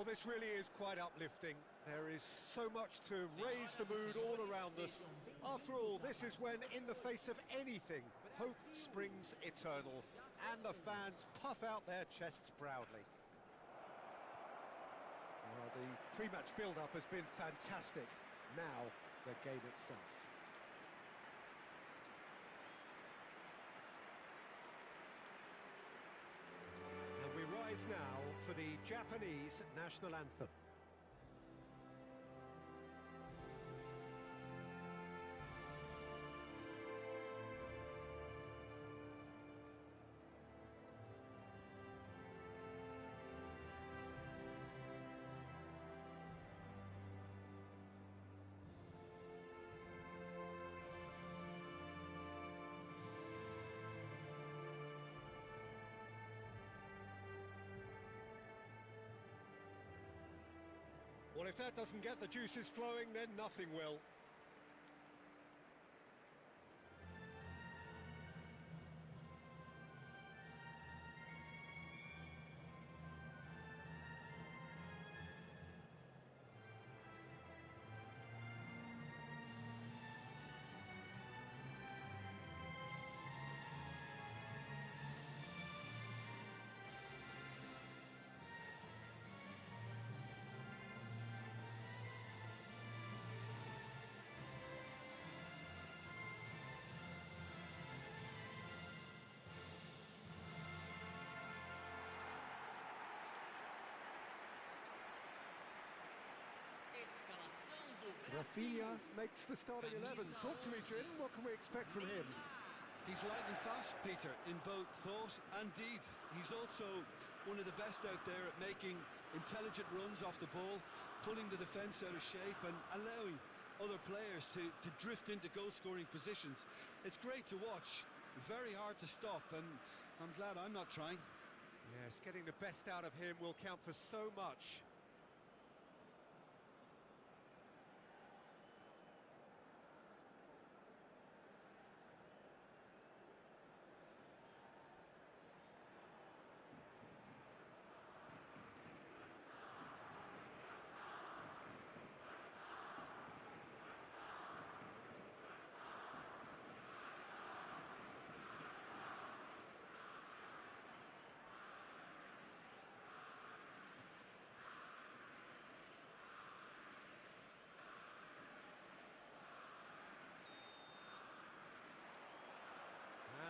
Well, this really is quite uplifting. There is so much to raise the mood all around us. After all, this is when, in the face of anything, hope springs eternal, and the fans puff out their chests proudly. Well, the pre-match build-up has been fantastic. Now, the game itself. We rise now for the Japanese national anthem. Well, if that doesn't get the juices flowing, then nothing will. Rafinha makes the starting 11. Talk to me, Jim. What can we expect from him? He's lightning fast, Peter, in both thought and deed. He's also one of the best out there at making intelligent runs off the ball, pulling the defence out of shape and allowing other players to drift into goal-scoring positions. It's great to watch, very hard to stop, and I'm glad I'm not trying. Yes, getting the best out of him will count for so much.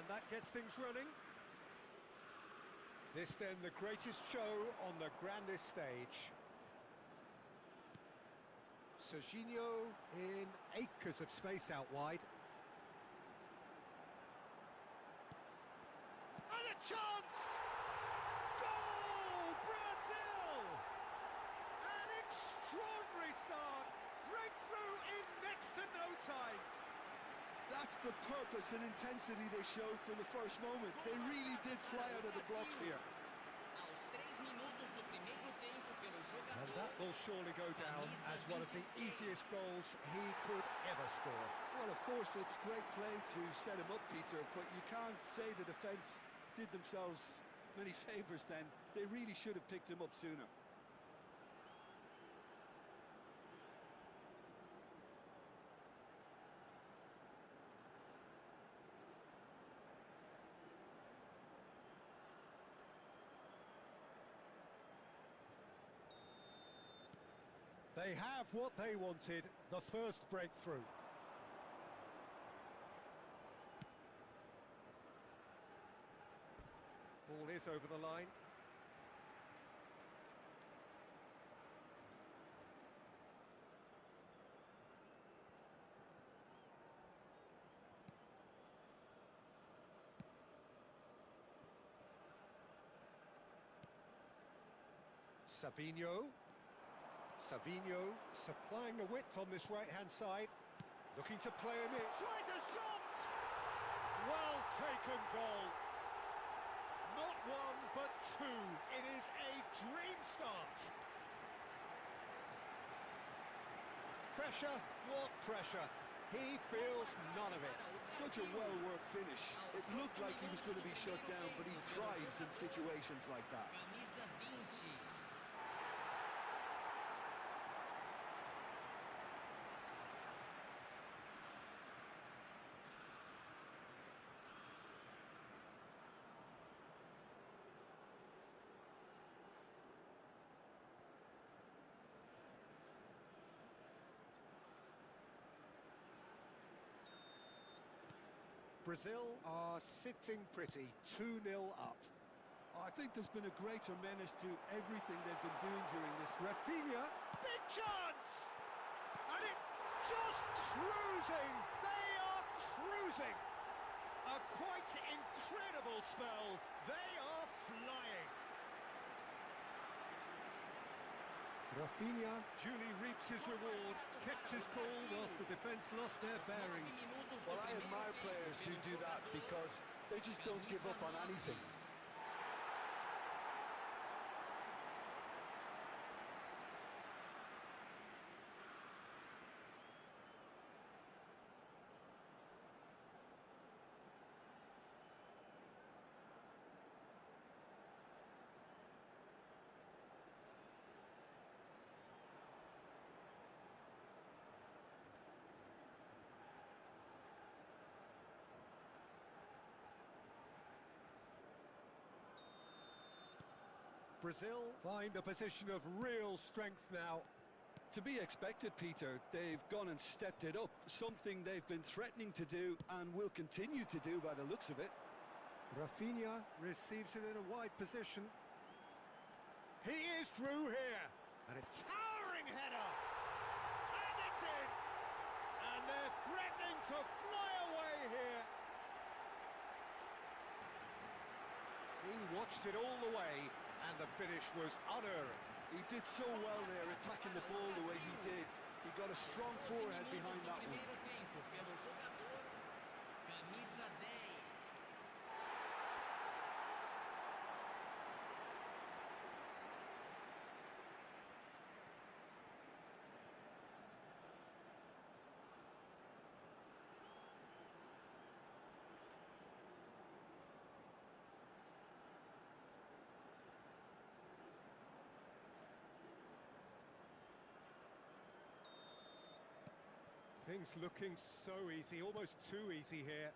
And that gets things running. This then the greatest show on the grandest stage. Serginho in acres of space out wide. And a chance! Goal! Brazil! An extraordinary start. Breakthrough in next to no time. That's the purpose and intensity they showed from the first moment. They really did fly out of the blocks here. And that will surely go down as one of the easiest goals he could ever score. Well, of course, it's great play to set him up, Peter, but you can't say the defence did themselves many favours then. They really should have picked him up sooner. They have what they wanted, the first breakthrough. Ball is over the line. Savinho supplying the width on this right-hand side, looking to play him in. Tries a shot! Well taken goal. Not one, but two. It is a dream start. Pressure, what pressure? He feels none of it. Such a well-worked finish. It looked like he was going to be shut down, but he thrives in situations like that. Brazil are sitting pretty, 2-0 up. I think there's been a greater menace to everything they've been doing during this. Rafinha, big chance! And it just cruising! They are cruising! A quite incredible spell. They are flying. Rafinha duly reaps his reward, kept his cool whilst the defence lost their bearings. Well, I admire players who do that because they just don't give up on anything. Brazil find a position of real strength now. To be expected, Peter. They've gone and stepped it up, something they've been threatening to do and will continue to do by the looks of it. Rafinha receives it in a wide position. He is through here, and it's towering header, and it's in, and they're threatening to fly away here. He watched it all the way, and the finish was unerring. He did so well there, attacking the ball the way he did. He got a strong forehead behind that one. Things looking so easy, almost too easy here.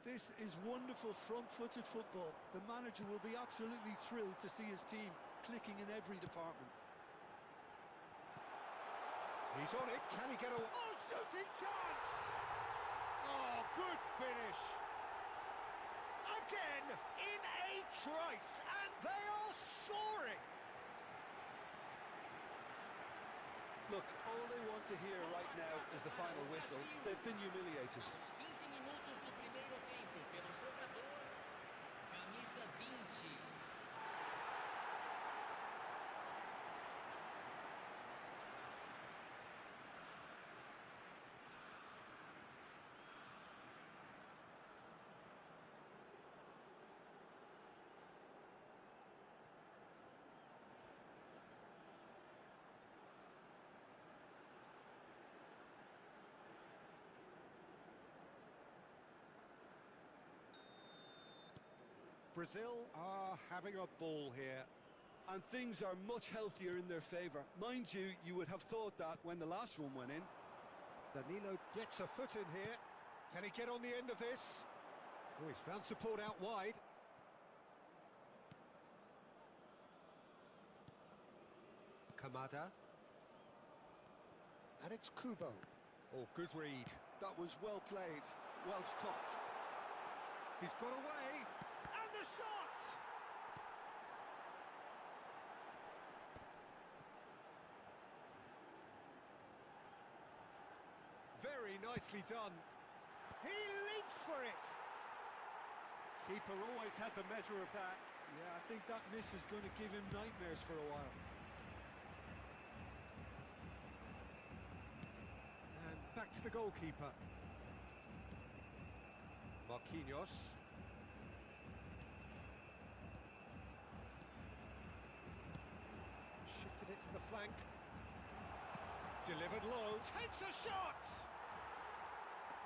This is wonderful front-footed football. The manager will be absolutely thrilled to see his team clicking in every department. He's on it, can he get a... Oh, shooting chance! Oh, good finish. Again, in a trice, and they are soaring. Look, all they want to hear right now is the final whistle. They've been humiliated. Brazil are having a ball here. And things are much healthier in their favour. Mind you, you would have thought that when the last one went in. Danilo gets a foot in here. Can he get on the end of this? Oh, he's found support out wide. Kamada. And it's Kubo. Oh, good read. That was well played, well stopped. He's got away. And the shot! Very nicely done. He leaps for it. Keeper always had the measure of that. Yeah, I think that miss is going to give him nightmares for a while. And back to the goalkeeper. Marquinhos. Shifted it to the flank. Delivered low. Takes a shot!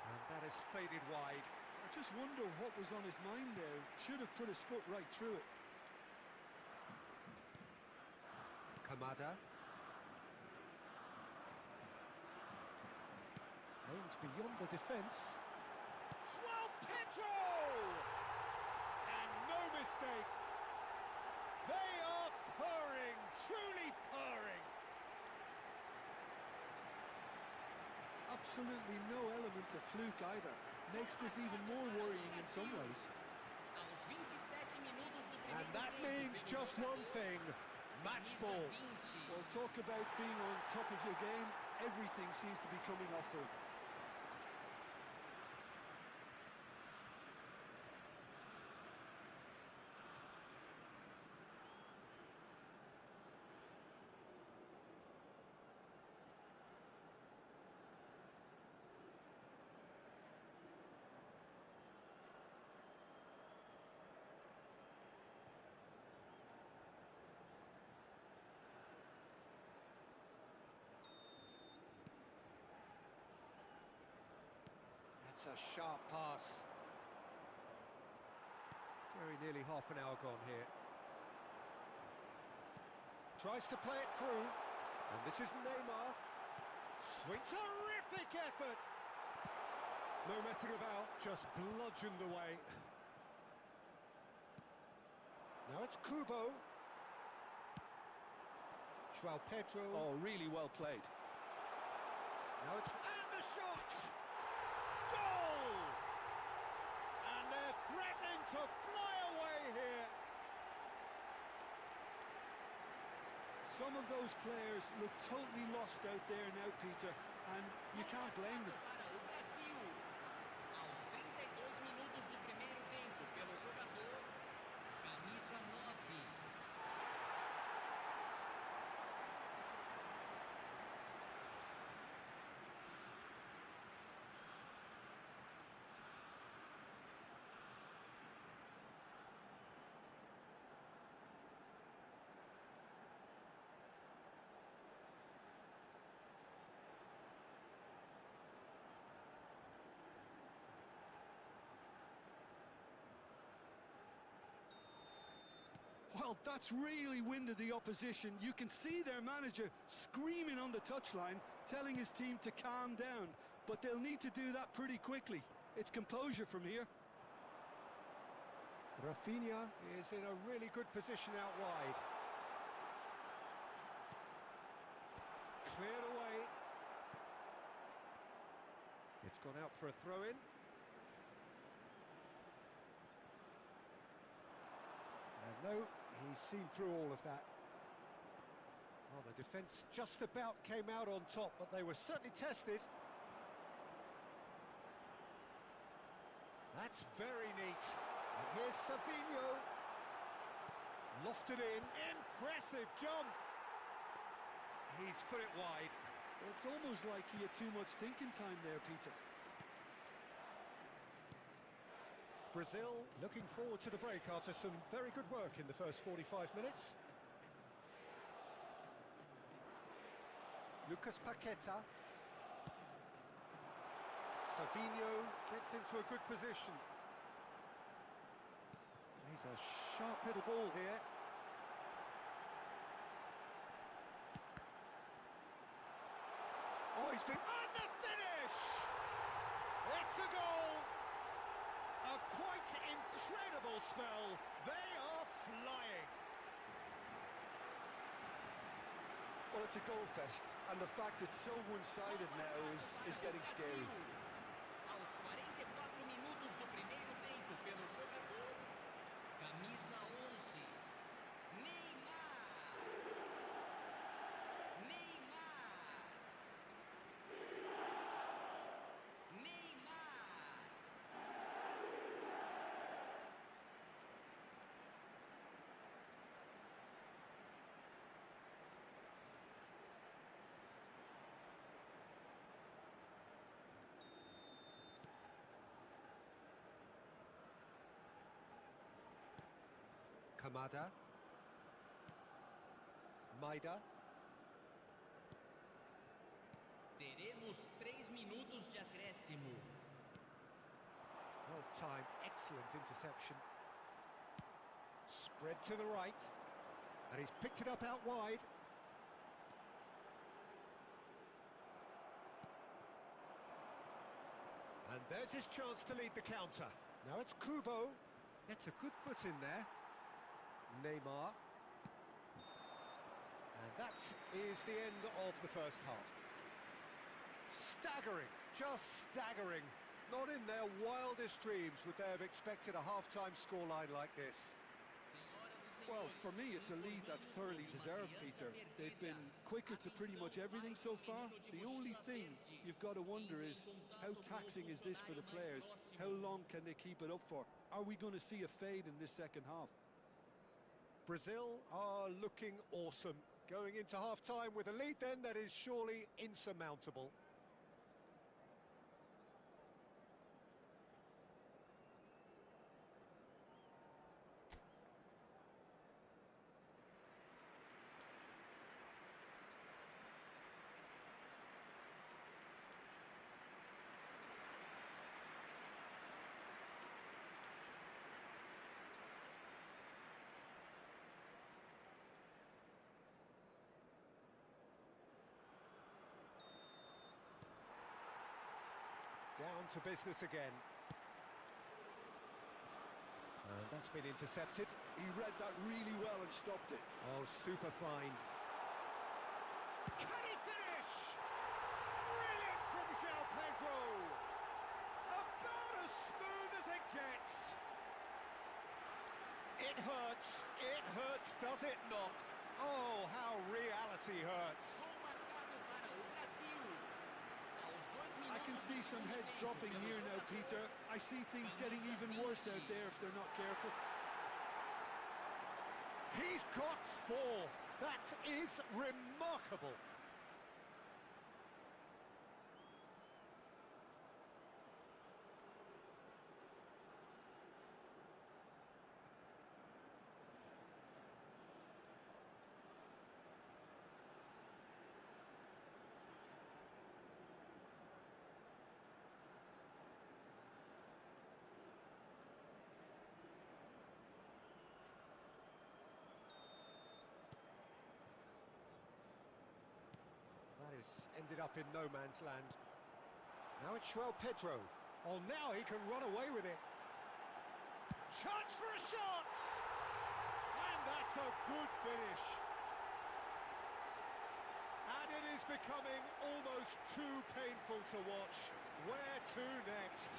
And that is faded wide. I just wonder what was on his mind there. Should have put his foot right through it. Kamada. Aims beyond the defence. João Pedro! And no mistake. They are purring, truly purring. Absolutely no element of fluke either. makes this even more worrying in some ways. And that means just one thing, match ball. Well, talk about being on top of your game, everything seems to be coming off for him. It's a sharp pass. Very nearly half an hour gone here. Tries to play it through. And this is Neymar. Swings, terrific effort! No messing about, just bludgeoned away. Now it's Kubo. João Pedro. Oh, really well played. Now it's... And the shot! Goal! And they're threatening to fly away here. Some of those players look totally lost out there now, Peter, and you can't blame them. Well, that's really winded the opposition. You can see their manager screaming on the touchline, telling his team to calm down, but they'll need to do that pretty quickly. It's composure from here. Rafinha is in a really good position out wide. Cleared away. It's gone out for a throw-in. And no, he's seen through all of that. Well, the defence just about came out on top, but they were certainly tested. That's very neat. And here's Savinho. Lofted in. Impressive jump. He's put it wide. Well, it's almost like he had too much thinking time there, Peter. Brazil looking forward to the break after some very good work in the first 45 minutes. Lucas Paqueta. Savinho gets into a good position. He's a sharp little ball here. Oh, he's been... And the finish! It's a goal! A quite incredible spell. They are flying. Well, it's a goal fest, and the fact it's so one-sided now is getting scary. Aos 44 minutos do primeiro tempo pelo jogador, camisa 11, Neymar. Neymar. Neymar. Kamada. Maida. Teremos 3 minutos de acréscimo. Well timed, excellent interception. Spread to the right. And he's picked it up out wide. And there's his chance to lead the counter. Now it's Kubo. Gets a good foot in there. Neymar. And that is the end of the first half. Staggering, just staggering. Not in their wildest dreams would they have expected a half-time scoreline like this. Well, for me, it's a lead that's thoroughly deserved, Peter. They've been quicker to pretty much everything so far. The only thing you've got to wonder is, how taxing is this for the players? How long can they keep it up for? Are we going to see a fade in this second half? Brazil are looking awesome. Going into half-time with a lead then that is surely insurmountable. Down to business again. And that's been intercepted. He read that really well and stopped it. Oh, super find. Can he finish? Brilliant from João Pedro. About as smooth as it gets. It hurts, does it not? Oh, how reality hurts. I can see some heads dropping here now, Peter. I see things getting even worse out there if they're not careful. He's got 4. That is remarkable. Ended up in no man's land. Now it's João Pedro. Oh, now he can run away with it. Chance for a shot! And that's a good finish. And it is becoming almost too painful to watch. Where to next?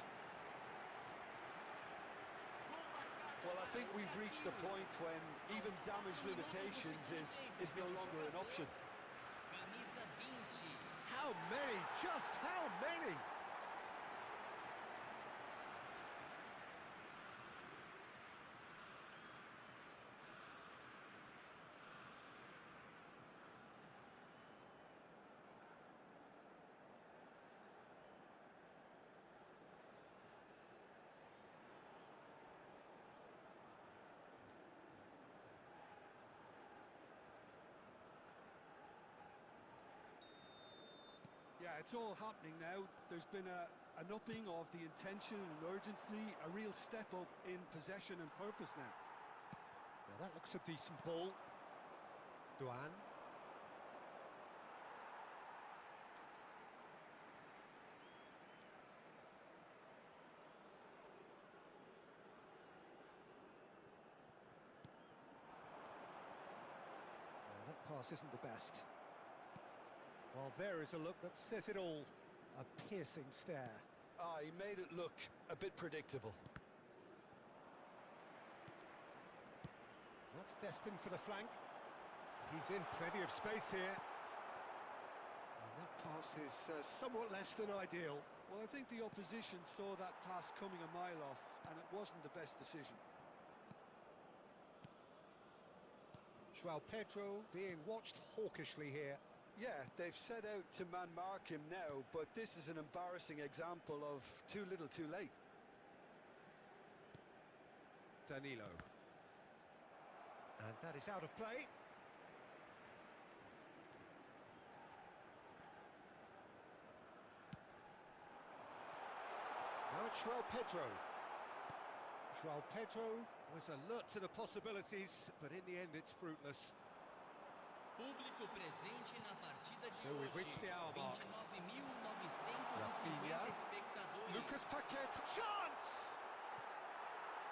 Well, I think we've reached the point when even damage limitations is no longer an option. How many? Just how many? Yeah, it's all happening now. There's been an upping of the intention and urgency, a real step up in possession and purpose now. Now that looks a decent ball. Duan. Well, that pass isn't the best. Well, there is a look that says it all. A piercing stare. Ah, he made it look a bit predictable. That's destined for the flank. He's in plenty of space here. And that pass is somewhat less than ideal. Well, I think the opposition saw that pass coming a mile off, and it wasn't the best decision. João Pedro being watched hawkishly here. Yeah, they've set out to man-mark him now, but this is an embarrassing example of too little too late. Danilo. And that is out of play. Now it's João Pedro. João Pedro was alert to the possibilities, but in the end it's fruitless. Público presente na partida de So we've reached the hour mark. 29.950 Rafinha. espectadores. Lucas Paquet, chance!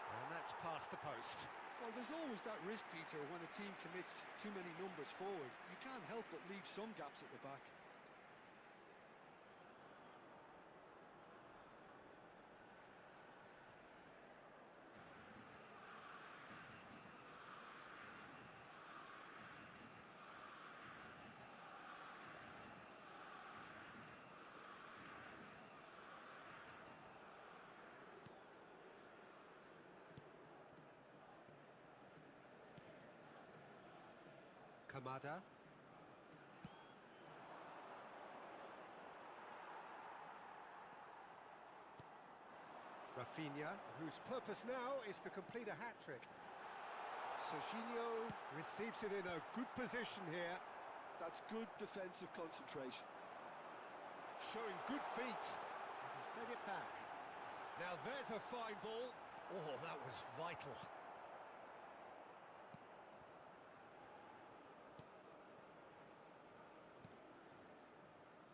And that's past the post. Well, there's always that risk, Peter, when a team commits too many numbers forward. You can't help but leave some gaps at the back. Kamada. Rafinha, whose purpose now is to complete a hat-trick. Serginho receives it in a good position here. That's good defensive concentration. Showing good feet. He's played it back. Now there's a fine ball. Oh, that was vital.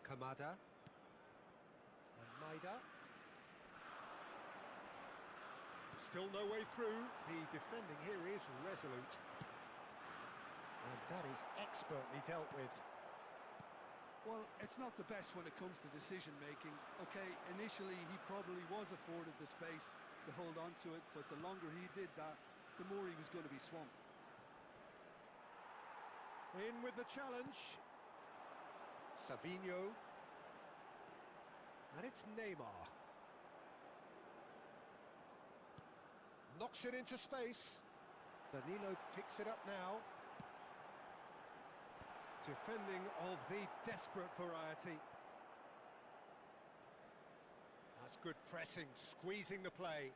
Kamada. And Maida. Still no way through. The defending here is resolute. And that is expertly dealt with. Well, it's not the best when it comes to decision-making. Okay, initially he probably was afforded the space to hold on to it, but the longer he did that, the more he was going to be swamped. In with the challenge. Savinho. And it's Neymar. Knocks it into space. Danilo picks it up now. Defending of the desperate variety. That's good pressing, squeezing the play.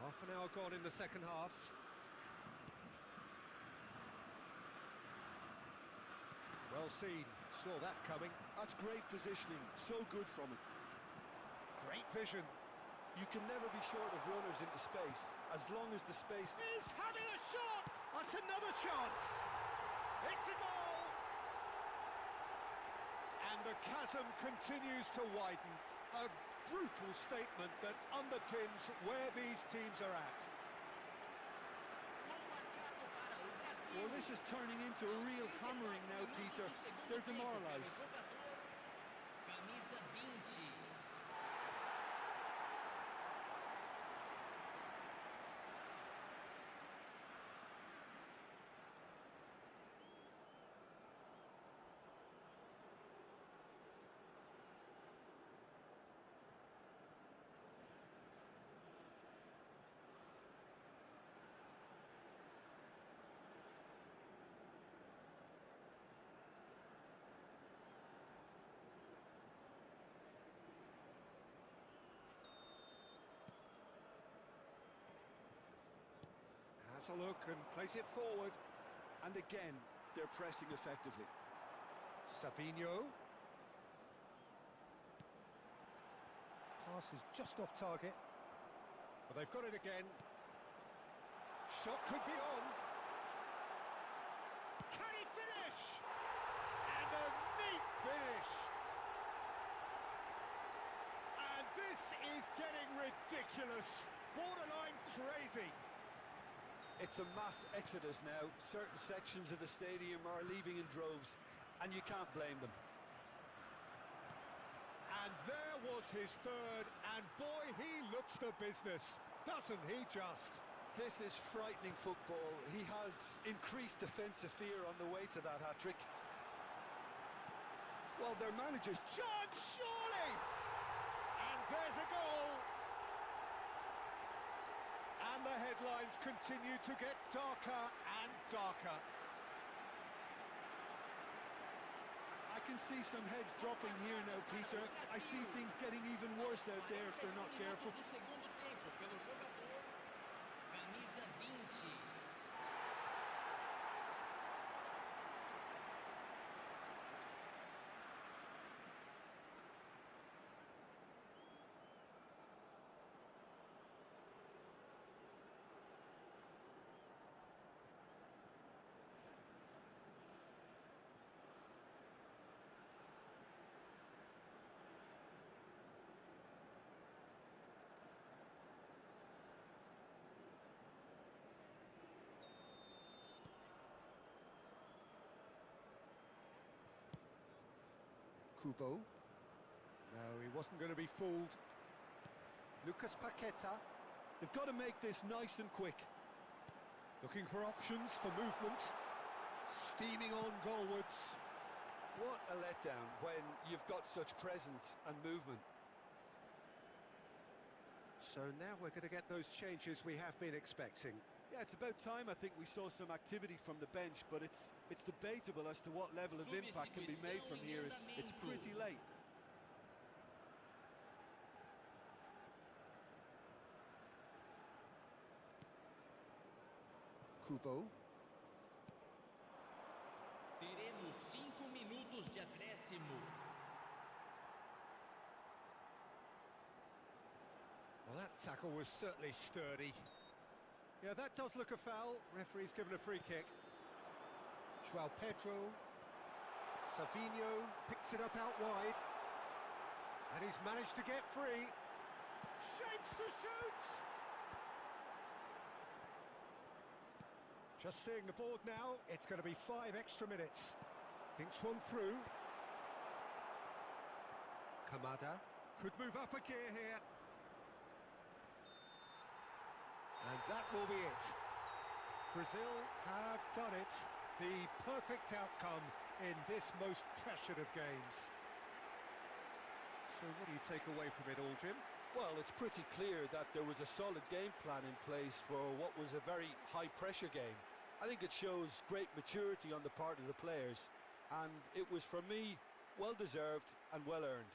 Half an hour gone in the second half. Well seen, saw that coming. That's great positioning, so good from him. Great vision. You can never be short of runners into space, as long as the space... He's having a shot! That's another chance! It's a goal! And the chasm continues to widen. A brutal statement that underpins where these teams are at. Well, this is turning into a real hammering now, Peter. They're demoralised. Camisa 20. Has a look and plays it forward. And again, they're pressing effectively. Savinho. Pass is just off target. But they've got it again. Shot could be on. Can he finish? And a neat finish. And this is getting ridiculous. Borderline crazy. It's a mass exodus now. Certain sections of the stadium are leaving in droves, and you can't blame them. And there was his third, and boy, he looks the business, doesn't he just? This is frightening football. He has increased defensive fear on the way to that hat-trick. Well, their manager's... Chance, surely! And there's a goal! And the headlines continue to get darker and darker. I can see some heads dropping here now, Peter. I see things getting even worse out there if they're not careful. Do segundo tempo pelo jogador camisa 20. Kubo. No, he wasn't going to be fooled. Lucas Paqueta. They've got to make this nice and quick. Looking for options for movement. Steaming on goalwards. What a letdown when you've got such presence and movement. So now we're going to get those changes we have been expecting. Yeah, it's about time I think we saw some activity from the bench, but it's debatable as to what level of impact can be made from here. It's pretty late. Kubo. Teremos 5 minutos de acréscimo. Well, that tackle was certainly sturdy. Yeah, that does look a foul. Referee's given a free kick. João Pedro. Savinho picks it up out wide. And he's managed to get free. Shapes to shoot! Just seeing the board now, it's going to be 5 extra minutes. Thinks one through. Kamada could move up a gear here. And that will be it. Brazil have done it. The perfect outcome in this most pressured of games. So what do you take away from it all, Jim? Well, it's pretty clear that there was a solid game plan in place for what was a very high-pressure game. I think it shows great maturity on the part of the players, and it was, for me, well-deserved and well-earned.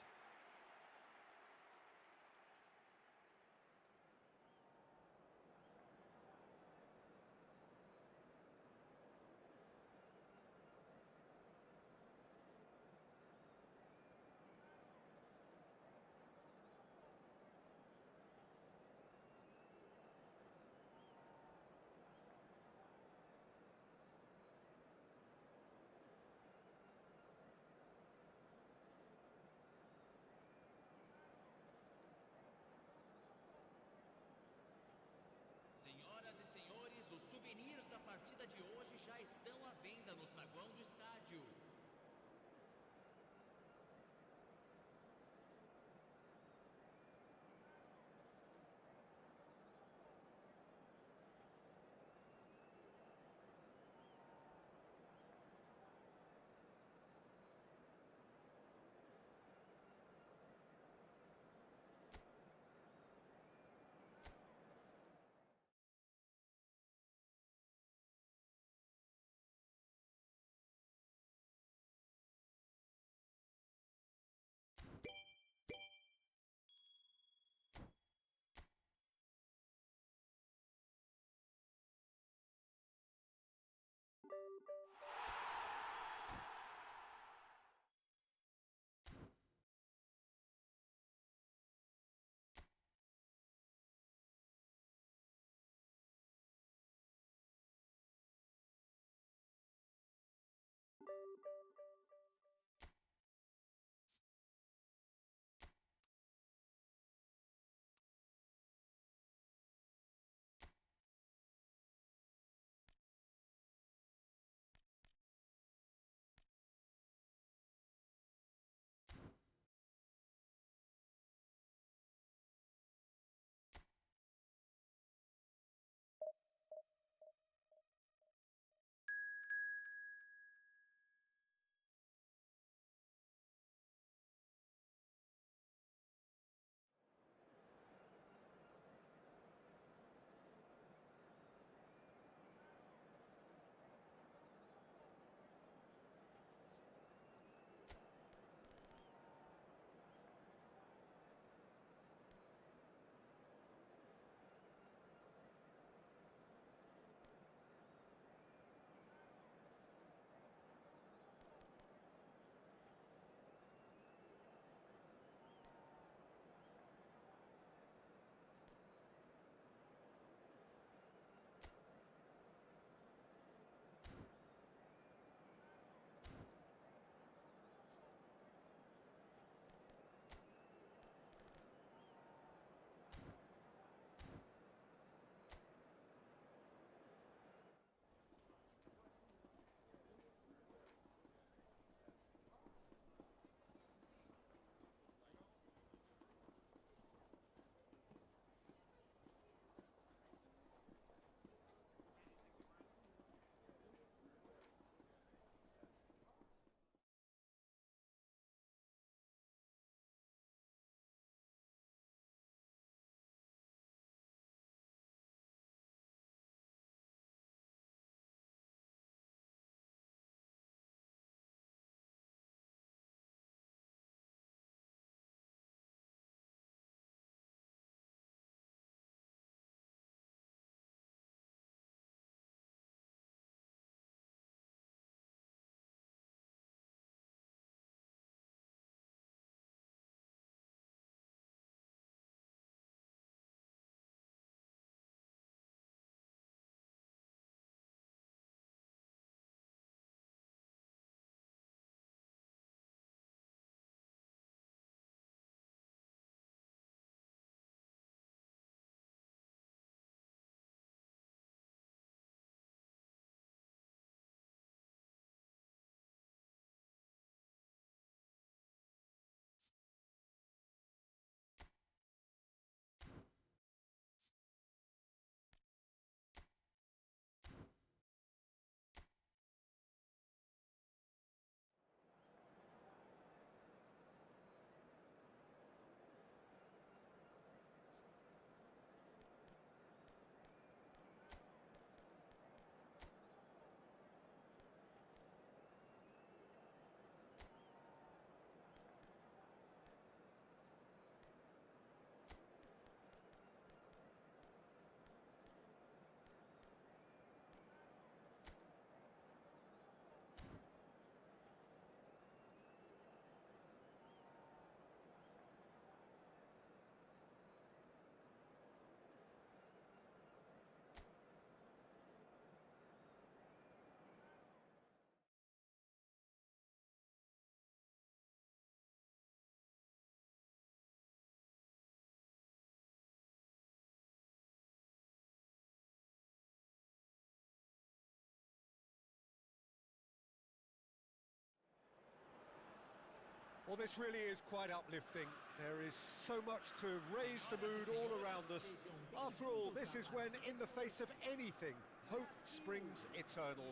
Well, this really is quite uplifting. There is so much to raise the mood all around us. After all, this is when, in the face of anything, hope springs eternal,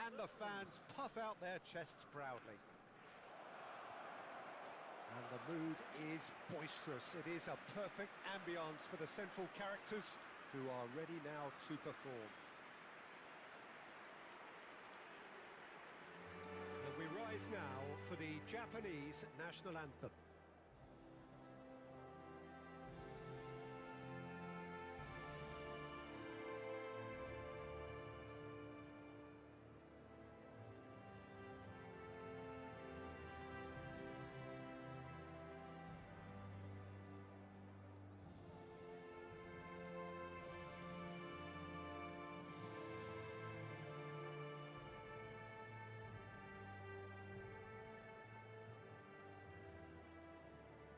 and the fans puff out their chests proudly. And the mood is boisterous. It is a perfect ambience for the central characters, who are ready now to perform. And we rise now for the Japanese national anthem.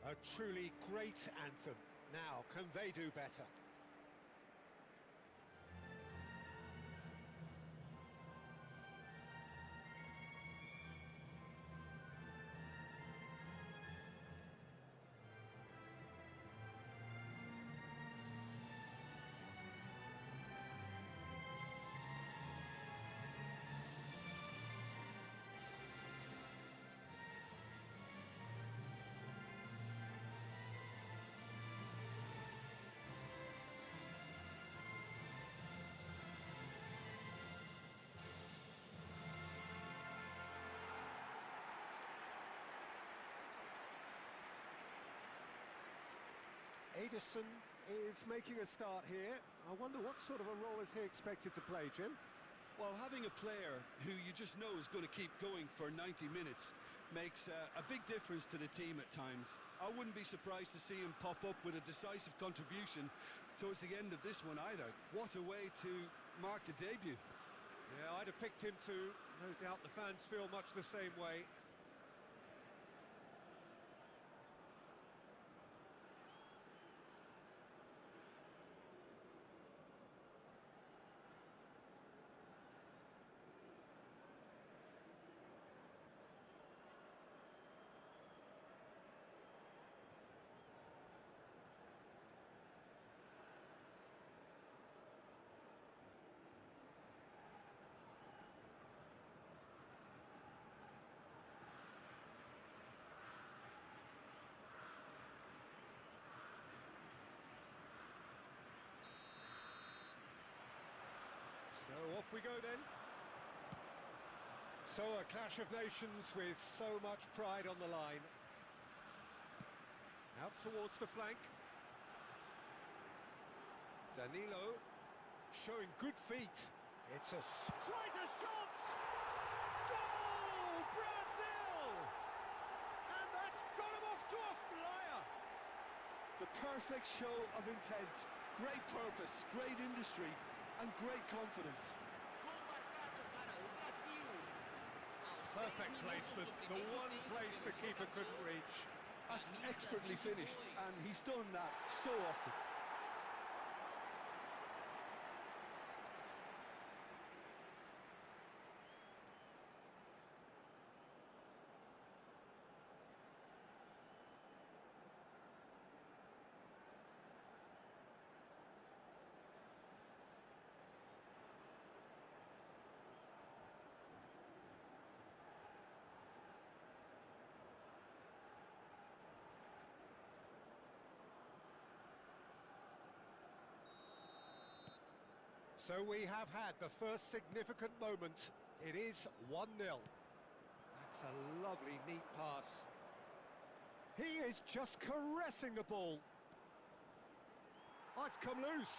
A truly great anthem. Now, can they do better? Edison is making a start here. I wonder what sort of a role is he expected to play, Jim? Well, having a player who you just know is going to keep going for 90 minutes makes a big difference to the team at times. I wouldn't be surprised to see him pop up with a decisive contribution towards the end of this one either. What a way to mark the debut. Yeah, I'd have picked him too. No doubt the fans feel much the same way. So off we go then. So a clash of nations with so much pride on the line. Out towards the flank. Danilo showing good feet. It's tries a shot! Goal! Brazil! And that's got him off to a flyer. The perfect show of intent. Great purpose, great industry, and great confidence. Perfect placement, the one place the keeper couldn't reach. That's expertly finished, and he's done that so often. So we have had the first significant moment. It is 1-0. That's a lovely, neat pass. He is just caressing the ball. Oh, it's come loose.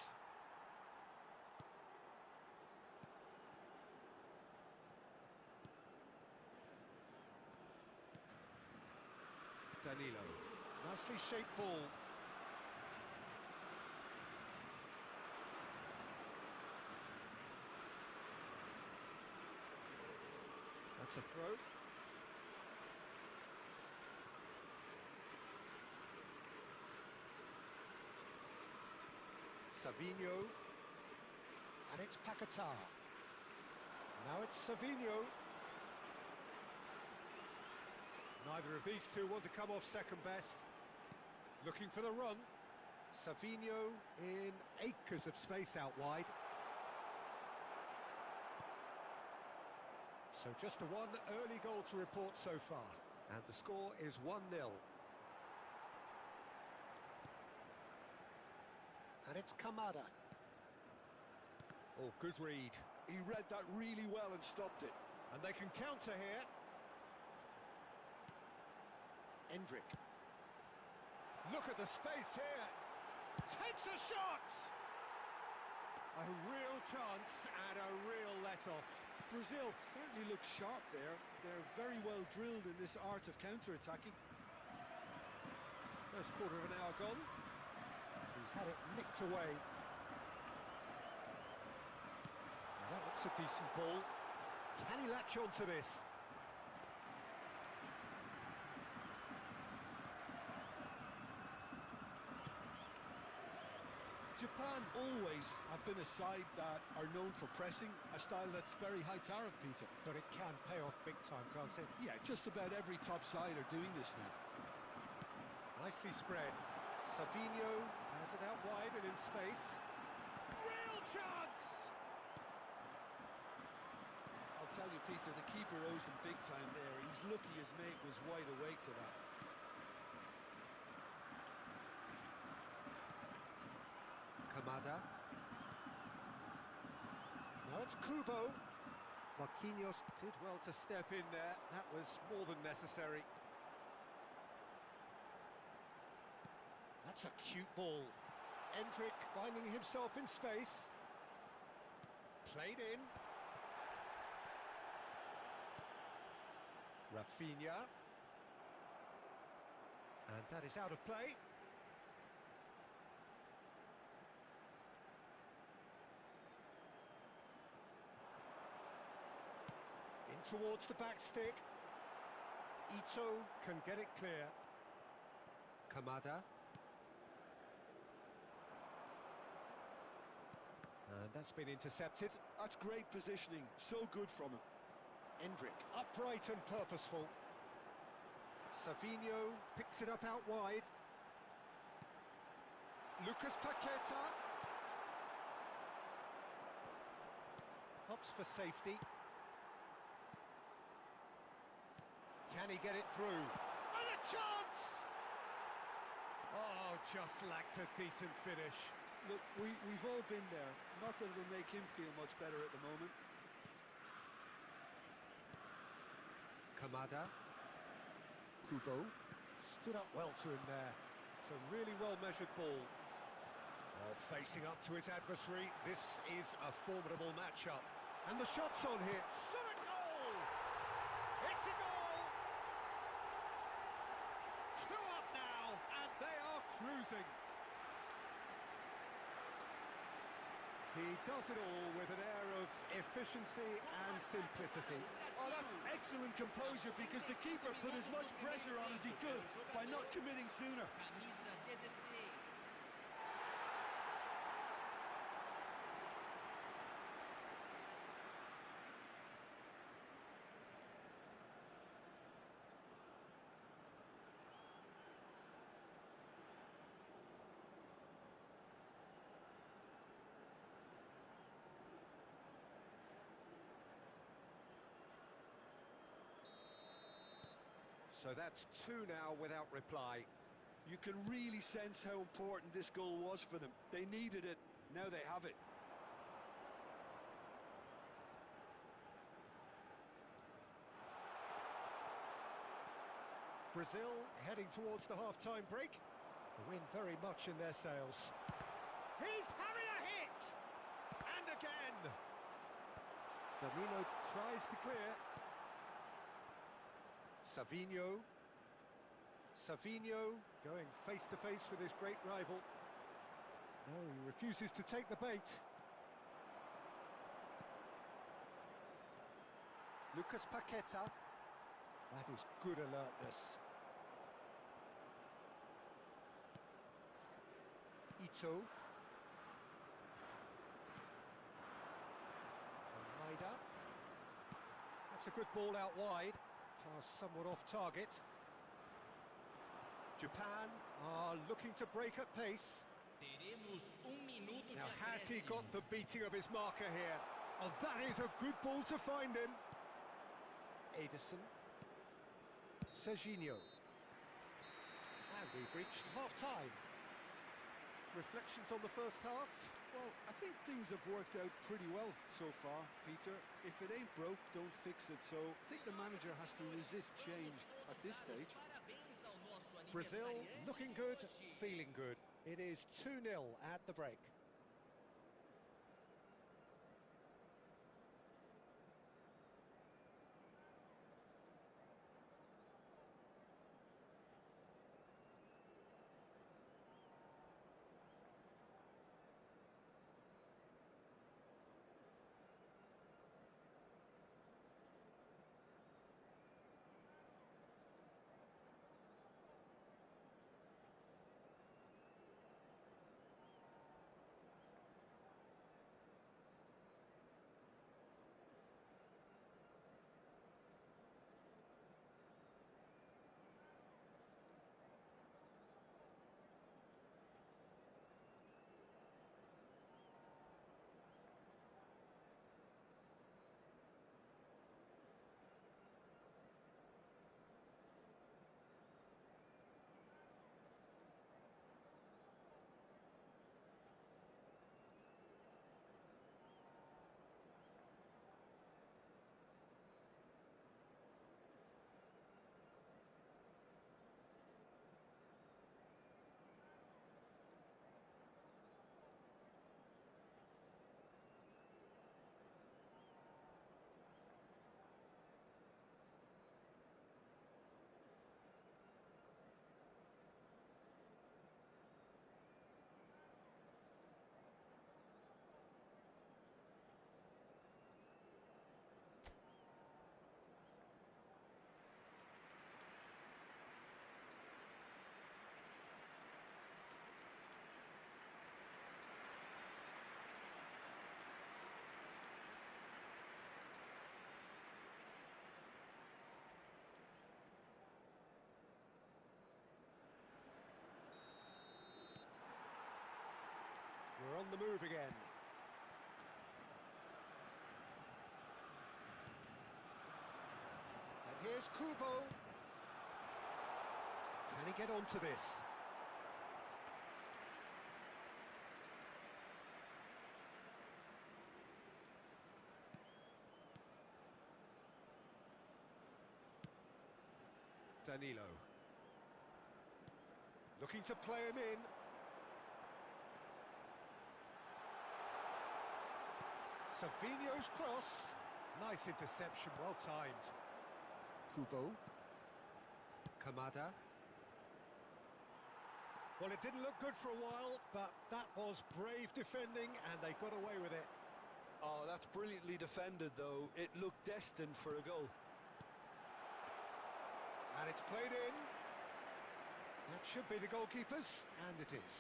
Danilo. Nicely shaped ball. That's a throw. Savinho. And it's Paquetá. Now it's Savinho. Neither of these two want to come off second best. Looking for the run. Savinho in acres of space out wide. So just the one early goal to report so far. And the score is 1-0. And it's Kamada. Oh, good read. He read that really well and stopped it. And they can counter here. Endrick. Look at the space here. Takes a shot! A real chance and a real let-off. Brazil certainly looks sharp there. They're very well drilled in this art of counter-attacking. First quarter of an hour gone. And he's had it nicked away. Now that looks a decent ball. Can he latch on to this? Japan always have been a side that are known for pressing, a style that's very high tariff, Peter. But it can pay off big time, can't it? Yeah, just about every top side are doing this now. Nicely spread. Savinho has it out wide and in space. Real chance! I'll tell you, Peter, the keeper owes him big time there. He's lucky his mate was wide awake to that. Kamada. Now it's Kubo. Marquinhos did well to step in there. That was more than necessary. That's a cute ball. Endrick finding himself in space. Played in. Rafinha. And that is out of play. Towards the back stick. Ito can get it clear. Kamada. And that's been intercepted. That's great positioning, so good from him. Endrick, upright and purposeful. Savinho picks it up out wide. Lucas Paqueta. Hops for safety. Can he get it through? And a chance! Oh, just lacked a decent finish. Look, we've all been there. Not that it'll make him feel much better at the moment. Kamada. Kubo. Stood up well to him there. It's a really well-measured ball. Oh, facing up to his adversary. This is a formidable matchup. And the shot's on here. Shot a goal! It's a goal! 2 up now, and they are cruising. He does it all with an air of efficiency and simplicity. Oh, that's excellent composure because the keeper put as much pressure on as he could by not committing sooner. Camisa 16. So that's 2 now without reply. You can really sense how important this goal was for them. They needed it, now they have it. Brazil heading towards the half-time break. The wind very much in their sails. He's having a hit! And again! Firmino tries to clear. Savinho. Savinho going face-to-face with his great rival. No, he refuses to take the bait. Lucas Paqueta. That is good alertness. Ito. Almeida. That's a good ball out wide. Pass somewhat off target. Japan are looking to break at pace. Teremos minuto de Now, has he acréscimo. got the beating of his marker here? Oh, that is a good ball to find him. Edison. Serginho. And we've reached half-time. Reflections on the first half? Well, I think things have worked out pretty well so far, Peter. If it ain't broke, don't fix it. So I think the manager has to resist change at this stage. Parabéns ao nosso Brazil aniversariante looking good, hoje. feeling good. It is 2-0 at the break. We're on the move again. And here's Kubo. Can he get onto this? Danilo. Looking to play him in. Savino's cross. Nice interception, well timed. Kubo. Kamada. Well, it didn't look good for a while, but that was brave defending, and they got away with it. Oh, that's brilliantly defended, though. It looked destined for a goal. And it's played in. That should be the goalkeeper's, and it is.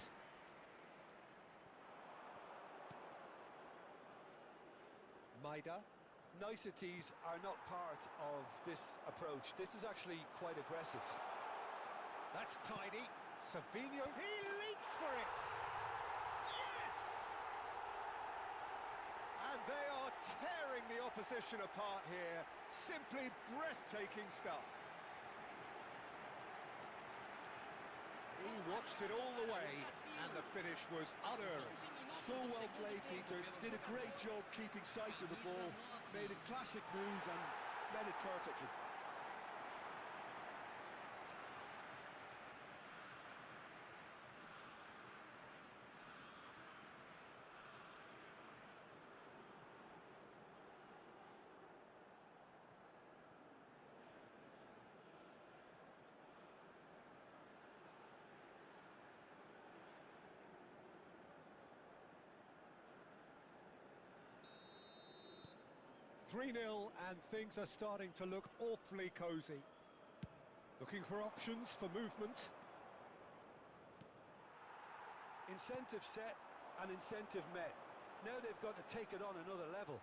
Maida. Niceties are not part of this approach. This is actually quite aggressive. That's tidy. Savino, he leaps for it! Yes! And they are tearing the opposition apart here. Simply breathtaking stuff. He watched it all the way, and the finish was unerring. So well played, Peter. Did a great job keeping sight of the ball. Made a classic move and read it perfectly. Three 0 and things are starting to look awfully cosy. Looking for options for movement. Incentive set and incentive met. Now they've got to take it on another level.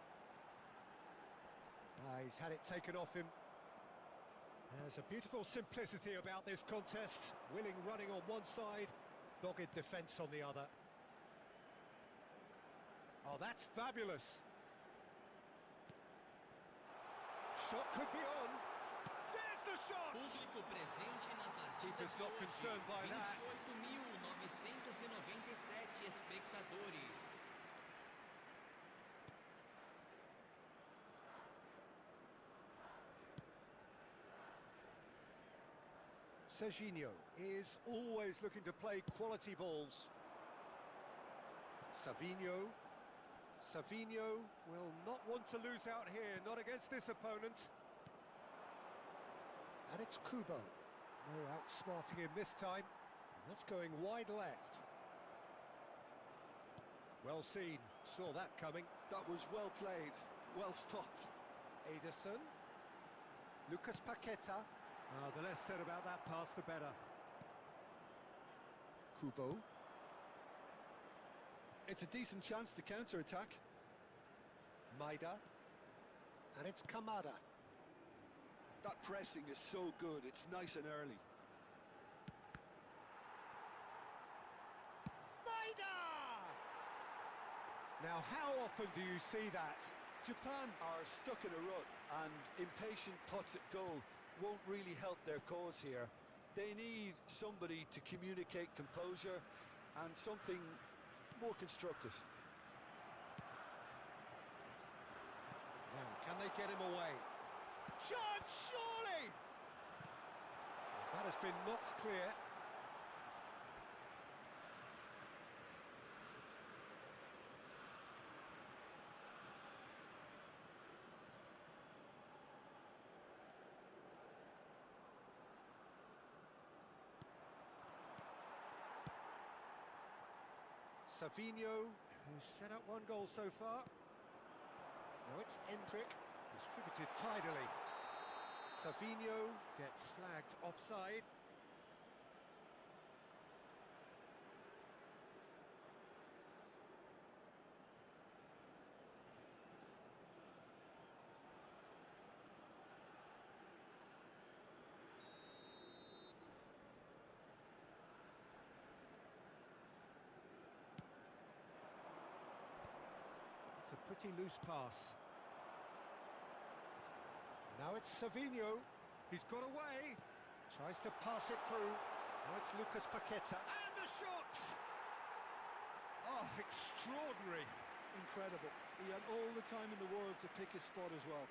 He's had it taken off him. There's a beautiful simplicity about this contest. Willing running on one side, dogged defence on the other. Oh, that's fabulous. Shot could be on. There's the shot! Público presente na partida Keeper's de not hoje. concerned by that. 28.997 espectadores. Serginho is always looking to play quality balls. Savinho. Savinho will not want to lose out here, not against this opponent. And it's Kubo. No outsmarting him this time. That's going wide left. Well seen, saw that coming. That was well played, well stopped. Ederson. Lucas Paqueta. The less said about that pass, the better. Kubo. It's a decent chance to counter-attack. Maida. And it's Kamada. That pressing is so good, it's nice and early. Maida! Now, how often do you see that? Japan are stuck in a rut, and impatient putts at goal won't really help their cause here. They need somebody to communicate composure and something more constructive. Now, can they get him away? Chance, surely! That has been knocked clear. Savinho, who's set up one goal so far. Now it's Endrick, distributed tidily. Savinho gets flagged offside. It's a pretty loose pass. Now it's Savinho. He's got away. Tries to pass it through. Now it's Lucas Paqueta. And the shot! Oh, extraordinary. Incredible. He had all the time in the world to pick his spot as well.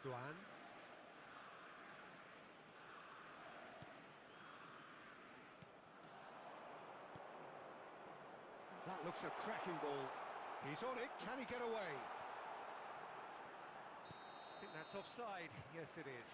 Duan. That looks a cracking ball. He's on it. Can he get away? I think that's offside. Yes, it is.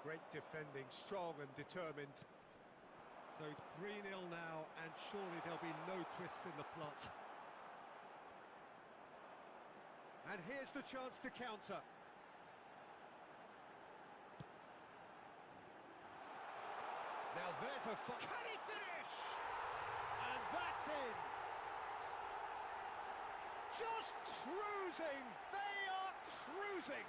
Great defending, strong and determined. So 3-0 now, and surely there'll be no twists in the plot. And here's the chance to counter. Now there's a... Can he finish? And that's in! Just cruising! They are cruising!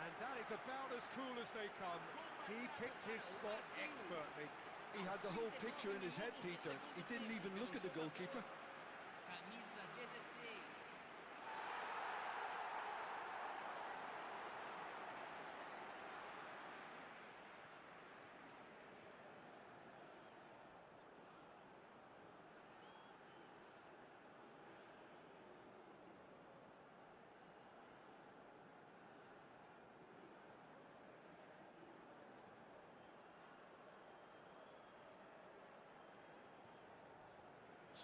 And that is about as cool as they come. He picked his spot expertly. He had the whole picture in his head, Peter. He didn't even look at the goalkeeper. Camisa 16.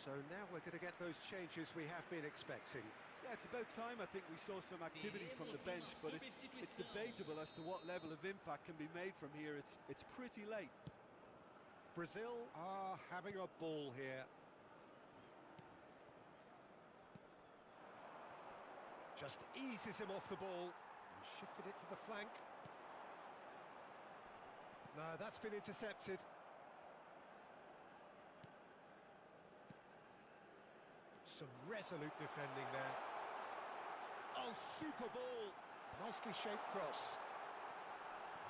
So now we're going to get those changes we have been expecting. Yeah, it's about time I think we saw some activity from the bench, but it's debatable as to what level of impact can be made from here. It's pretty late. Brazil are having a ball here. Just eases him off the ball. And shifted it to the flank. No, that's been intercepted. Some resolute defending there. Oh, super ball. Nicely shaped cross.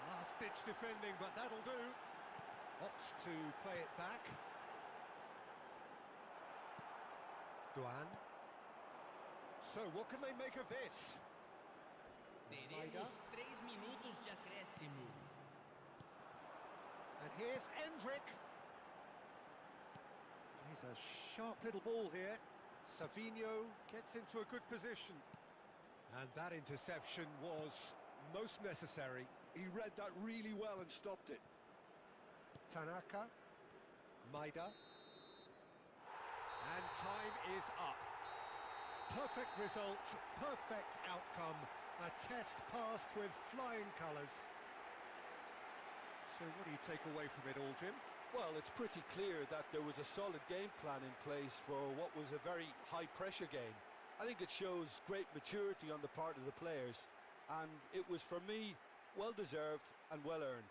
Last-ditch defending, but that'll do. Opts to play it back. Duan. So, what can they make of this? Teremos 3 minutos de acréscimo. And here's Endrick. Plays a sharp little ball here. Savinho gets into a good position. And that interception was most necessary. He read that really well and stopped it. Tanaka. Maida. And time is up. Perfect result, perfect outcome. A test passed with flying colours. So what do you take away from it all, Jim? Well, it's pretty clear that there was a solid game plan in place for what was a very high-pressure game. I think it shows great maturity on the part of the players, and it was, for me, well-deserved and well-earned.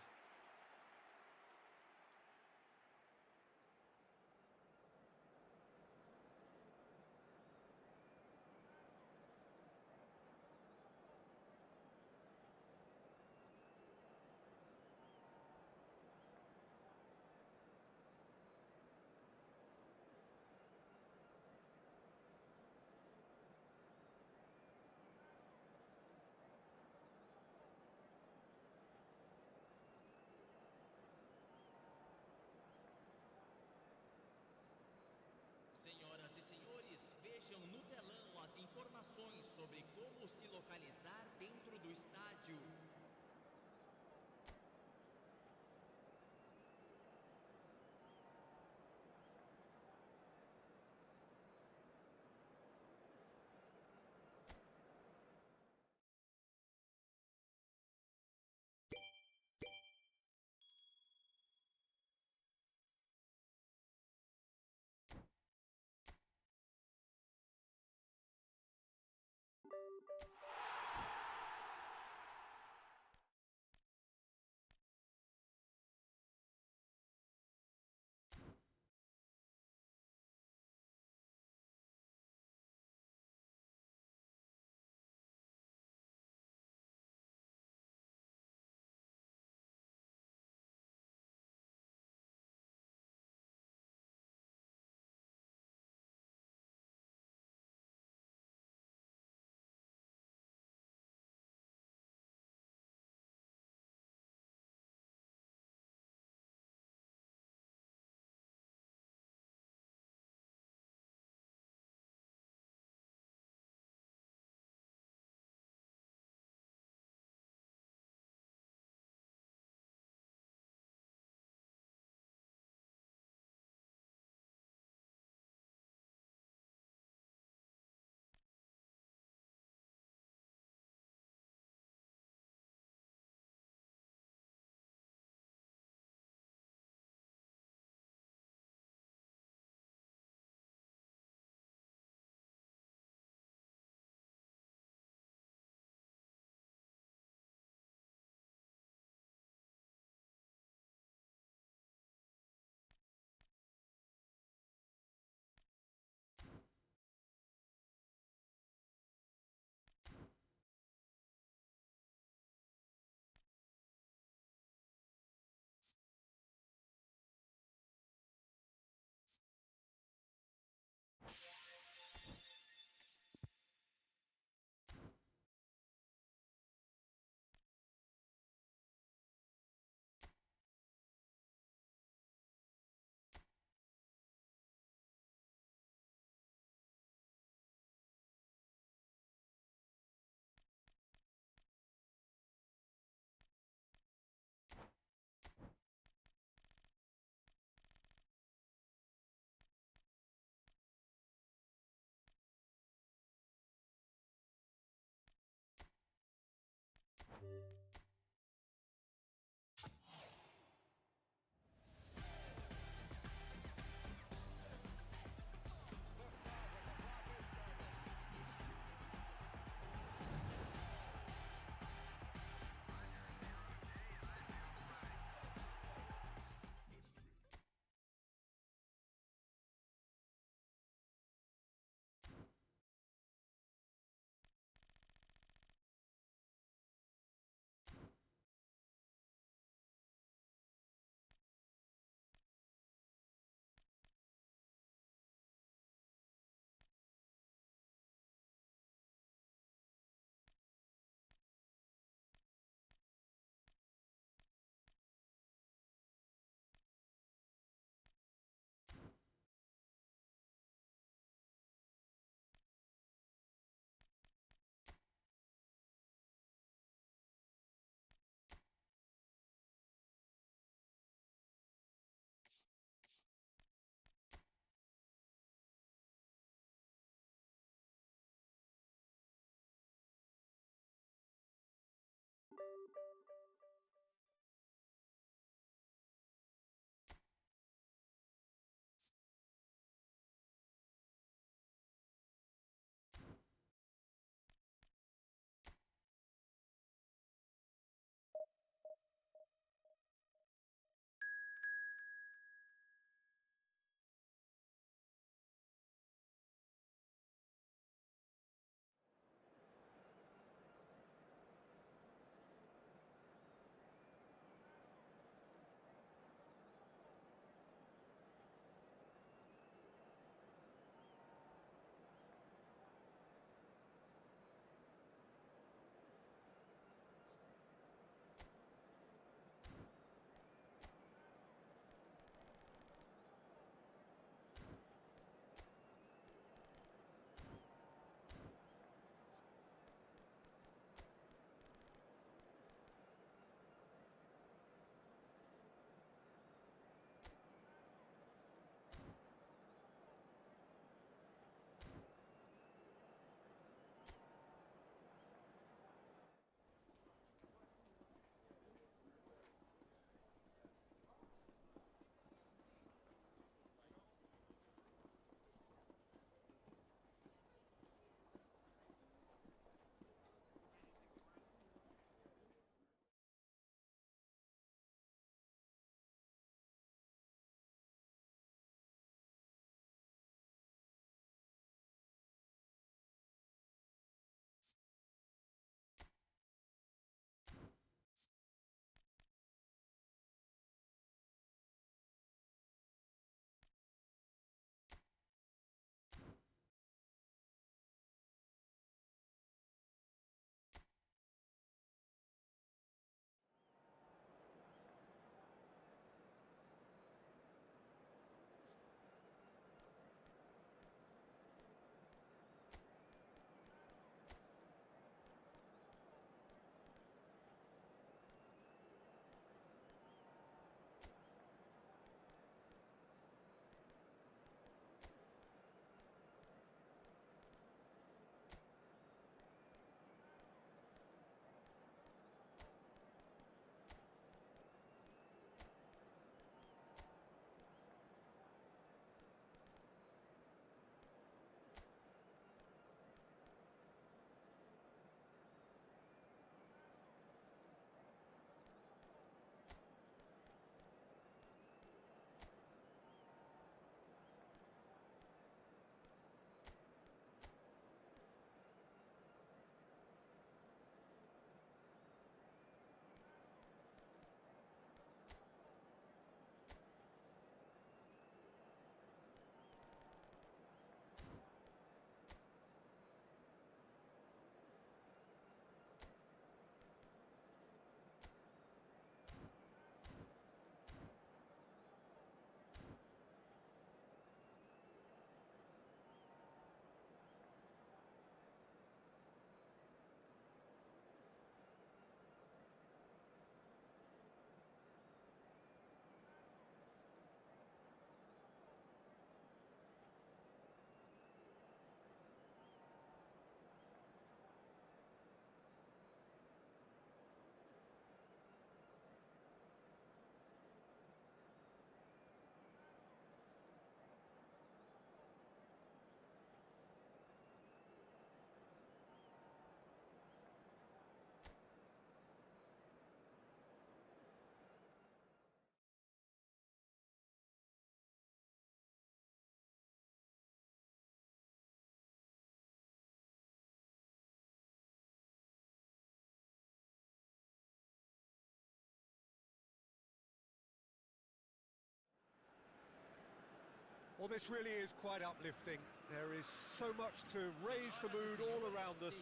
Well, this really is quite uplifting. There is so much to raise the mood all around us.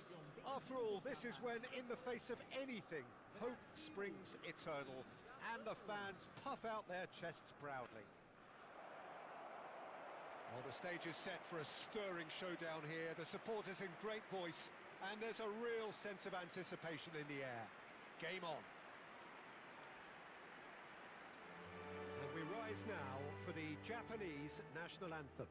After all, this is when, in the face of anything, hope springs eternal, and the fans puff out their chests proudly. Well, the stage is set for a stirring showdown here. The supporters in great voice, and there's a real sense of anticipation in the air. Game on. And we rise now for the Japanese national anthem.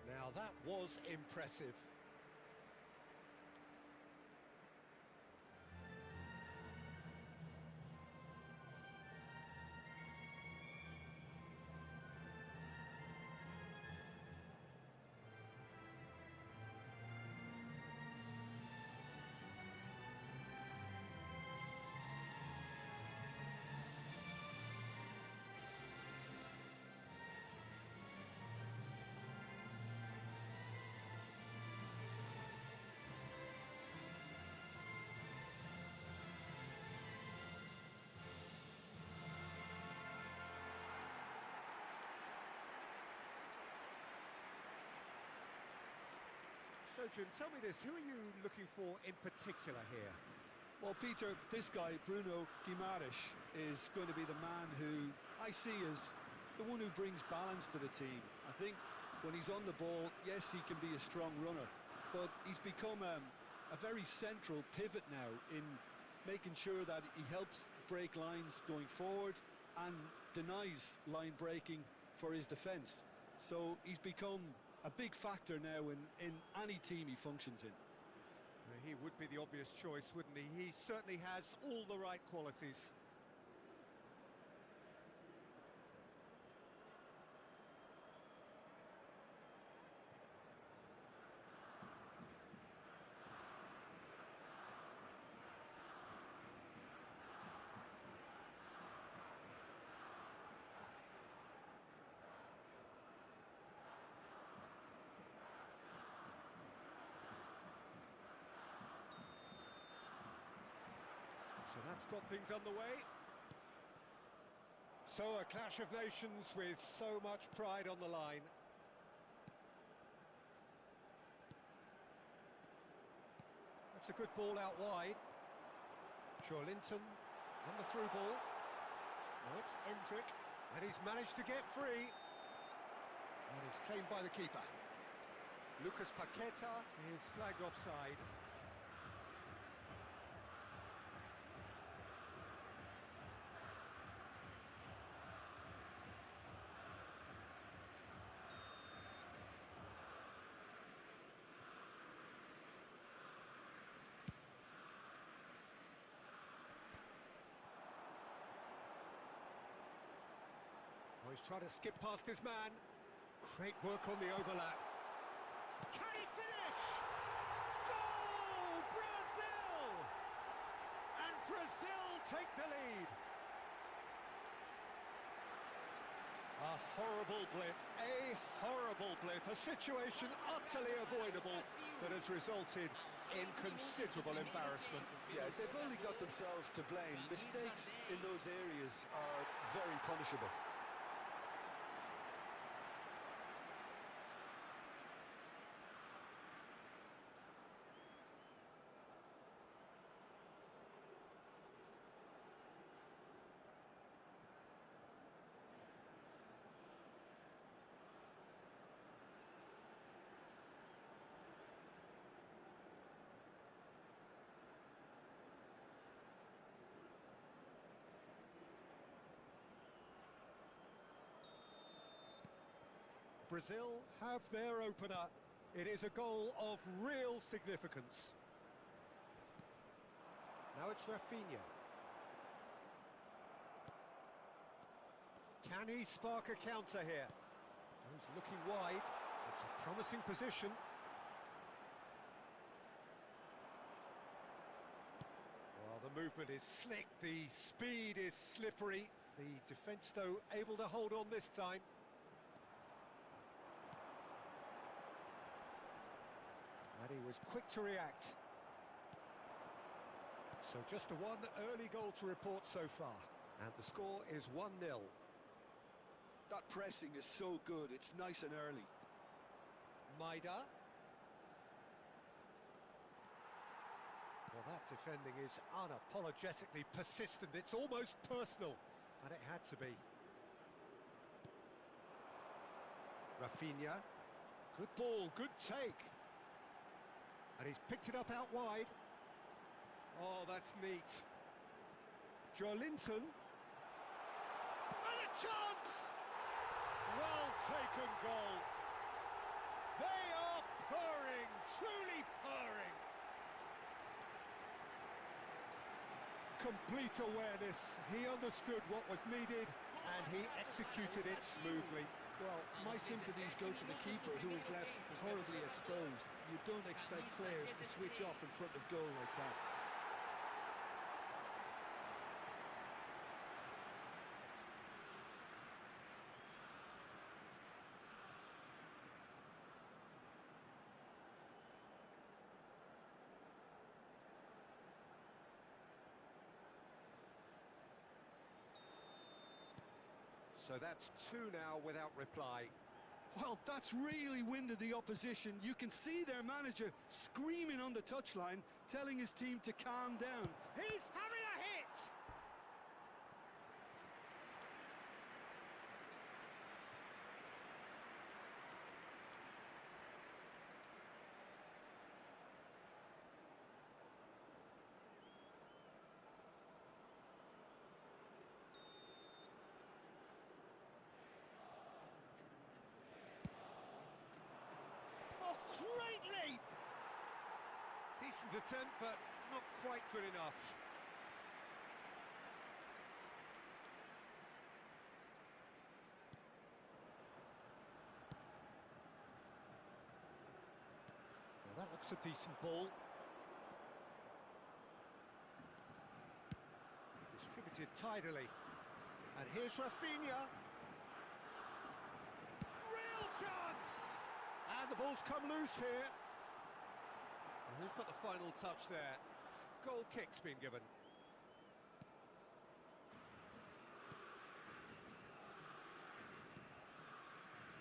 Now that was impressive. So, Jim, tell me this, who are you looking for in particular here? Well, Peter, this guy, Bruno Guimaraes, is going to be the man who I see as the one who brings balance to the team. I think when he's on the ball, yes, he can be a strong runner, but he's become a very central pivot now in making sure that he helps break lines going forward and denies line breaking for his defence. So he's become a big factor now in any team he functions in. He would be the obvious choice, wouldn't he? He certainly has all the right qualities. So that's got things underway. So a clash of nations with so much pride on the line. That's a good ball out wide. Linton and the through ball. Now it's Endrick, and he's managed to get free. And it's claimed by the keeper. Lucas Paqueta is flagged offside. Oh, he's trying to skip past his man. Great work on the overlap. Can he finish? Goal! Brazil! And Brazil take the lead. A horrible blip, a situation utterly avoidable that has resulted in considerable embarrassment. Yeah, they've only got themselves to blame. Mistakes in those areas are very punishable. Brazil have their opener. It is a goal of real significance. Now it's Rafinha. Can he spark a counter here? He's looking wide. It's a promising position. Well, the movement is slick, the speed is slippery. The defence, though, able to hold on this time. And he was quick to react. So just a one early goal to report so far. And the score is 1-0. That pressing is so good, it's nice and early. Maida. Well, that defending is unapologetically persistent. It's almost personal, and it had to be. Rafinha. Good ball, good take. And he's picked it up out wide. Oh, that's neat. Joelinton. And a chance! Well taken goal. They are purring, truly purring. Complete awareness. He understood what was needed and he executed it smoothly. Well, my sympathies go to the keeper, who is left horribly exposed. You don't expect players to switch off in front of goal like that. So that's two now without reply. Well, that's really winded the opposition. You can see their manager screaming on the touchline, telling his team to calm down. He's having a hit! Oh, great leap! Decent attempt, but not quite good enough. Well, that looks a decent ball. Distributed tidily. And here's Rafinha. Real chance! And the ball's come loose here. And who's got the final touch there? Goal kick's been given.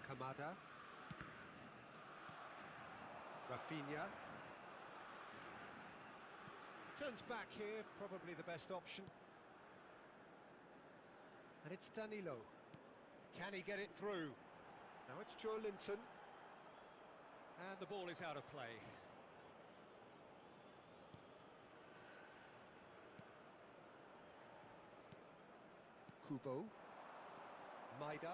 Kamada. Rafinha. Turns back here, probably the best option. And it's Danilo. Can he get it through? Now it's Joelinton. And the ball is out of play. Kubo. Maida.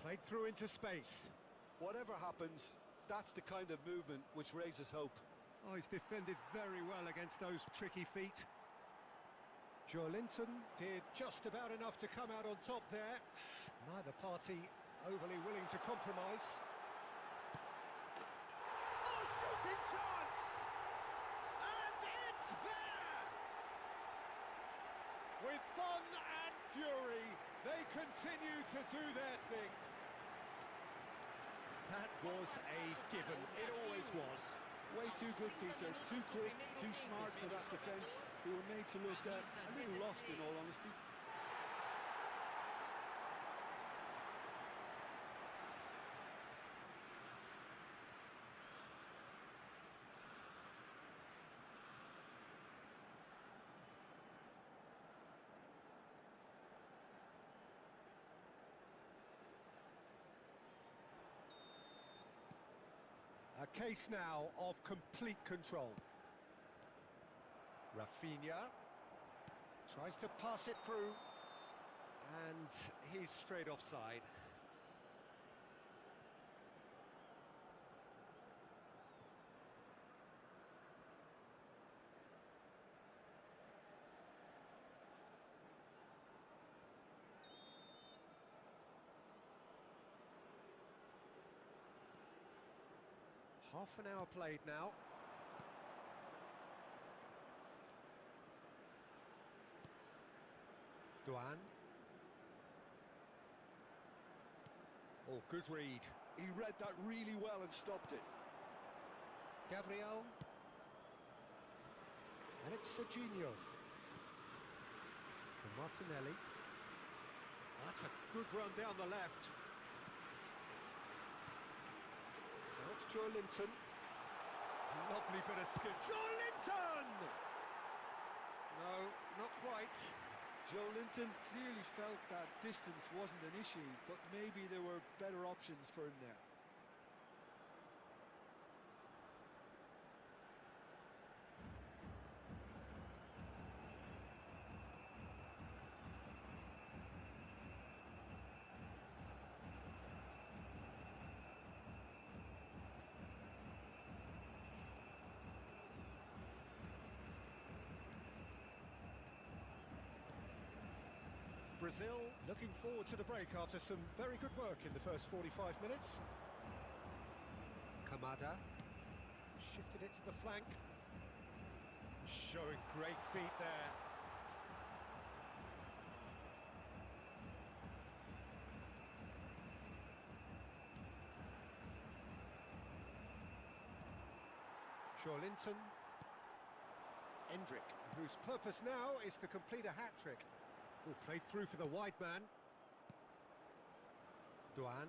Played through into space. Whatever happens, that's the kind of movement which raises hope. Oh, he's defended very well against those tricky feet. Joelinton did just about enough to come out on top there. Neither party overly willing to compromise. Oh, shooting chance! And it's there! With fun and fury, they continue to do their thing. That was a given. It always was. Way too good, Peter. Too quick, too smart for that defence, who were made to look a little lost, in all honesty. A case now of complete control. Rafinha tries to pass it through, and he's straight offside. Half an hour played now. Duan. Oh, good read. He read that really well and stopped it. Gabriel. And it's Serginho. To Martinelli. That's a good run down the left. Now it's Joe Linton. Lovely bit of skip. Joe Linton! No, not quite. Joe Linton clearly felt that distance wasn't an issue, but maybe there were better options for him there. Brazil looking forward to the break after some very good work in the first 45 minutes. Kamada shifted it to the flank. Showing great feet there. Linton. Endrick, whose purpose now is to complete a hat-trick. Played through for the wide man. Duan.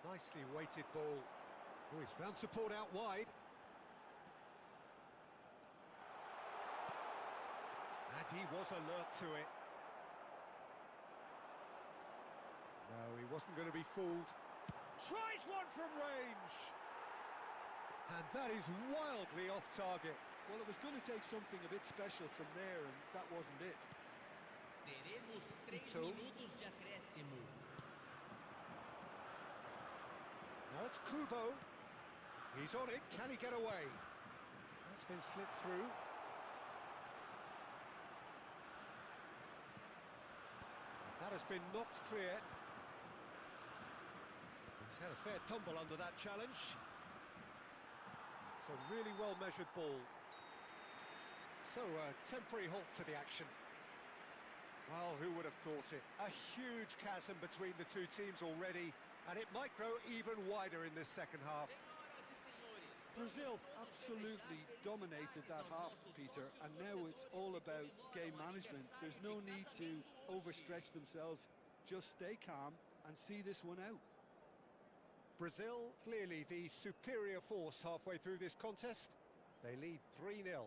Nicely weighted ball. He's found support out wide. And he was alert to it. No, he wasn't going to be fooled. Tries one from range! And that is wildly off target. Well, it was going to take something a bit special from there, and that wasn't it. Teremos 3 Ito. minutos de acréscimo. Now it's Kubo. He's on it. Can he get away? That's been slipped through. That has been knocked clear. He's had a fair tumble under that challenge. It's a really well-measured ball. So, a temporary halt to the action. Well, who would have thought it? A huge chasm between the two teams already, and it might grow even wider in this second half. Brazil absolutely dominated that half, Peter, and now it's all about game management. There's no need to overstretch themselves. Just stay calm and see this one out. Brazil, clearly the superior force halfway through this contest. They lead 3-0.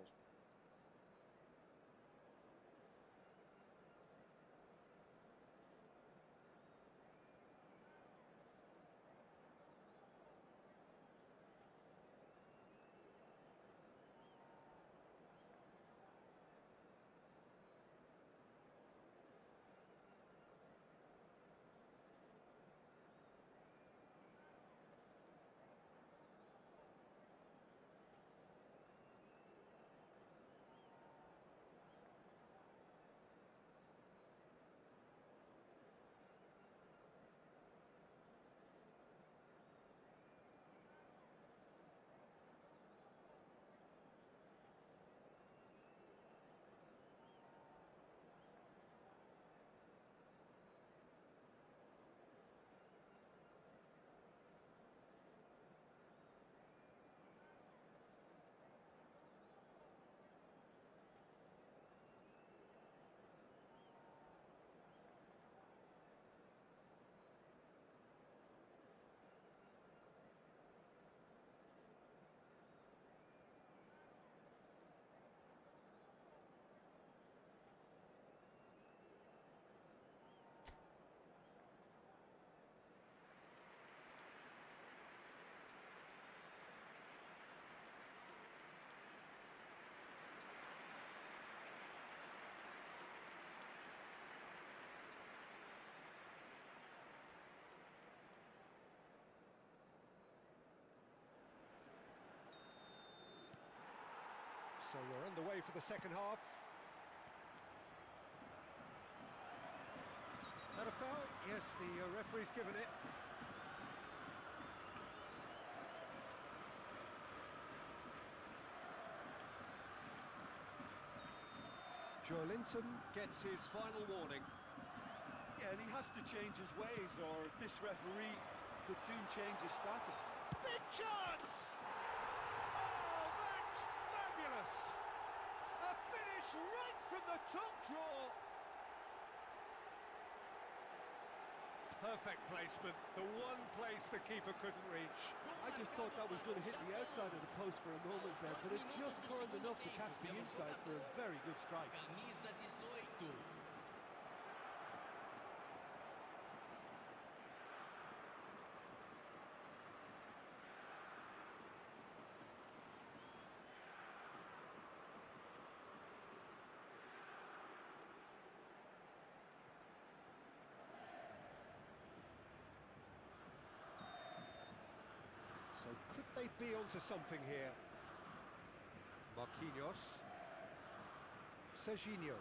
So we're underway for the second half. That a foul? Yes, the referee's given it. Joelinton gets his final warning. Yeah, and he has to change his ways, or this referee could soon change his status. Big chance! Oh, that's fabulous! A finish right from the top draw. Perfect placement, the one place the keeper couldn't reach. I just thought that was going to hit the outside of the post for a moment there, but it just curled enough to catch the inside for a very good strike. Camisa 18. So could they be onto something here? Marquinhos. Serginho.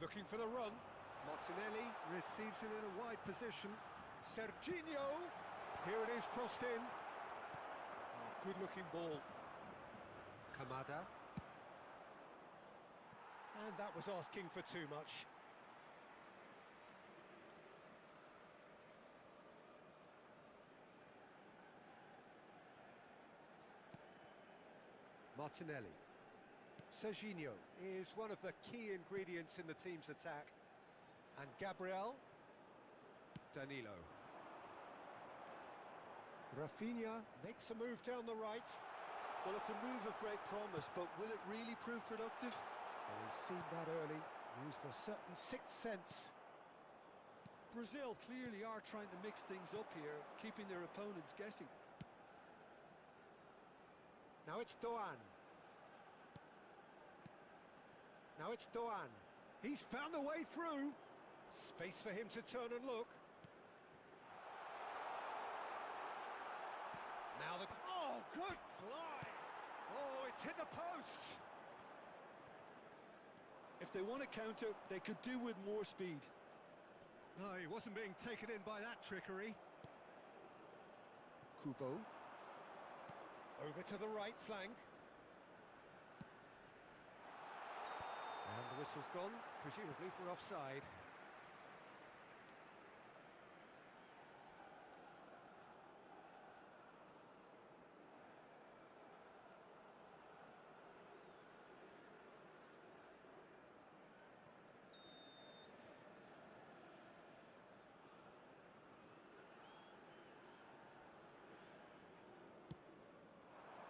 Looking for the run. Martinelli receives it in a wide position. Serginho. Here it is, crossed in. Oh, good-looking ball. Kamada. And that was asking for too much. Martinelli. Serginho is one of the key ingredients in the team's attack. And Gabriel. Danilo. Rafinha makes a move down the right. Well, it's a move of great promise, but will it really prove productive? Well, he's seen that early, used a certain sixth sense. Brazil clearly are trying to mix things up here, keeping their opponents guessing. Now it's Doan. Now it's Doan. He's found a way through. Space for him to turn and look. Now the... Oh, good glide! Oh, it's hit the post! If they want to counter, they could do with more speed. No, he wasn't being taken in by that trickery. Kubo. Over to the right flank. And the whistle's gone, presumably for offside.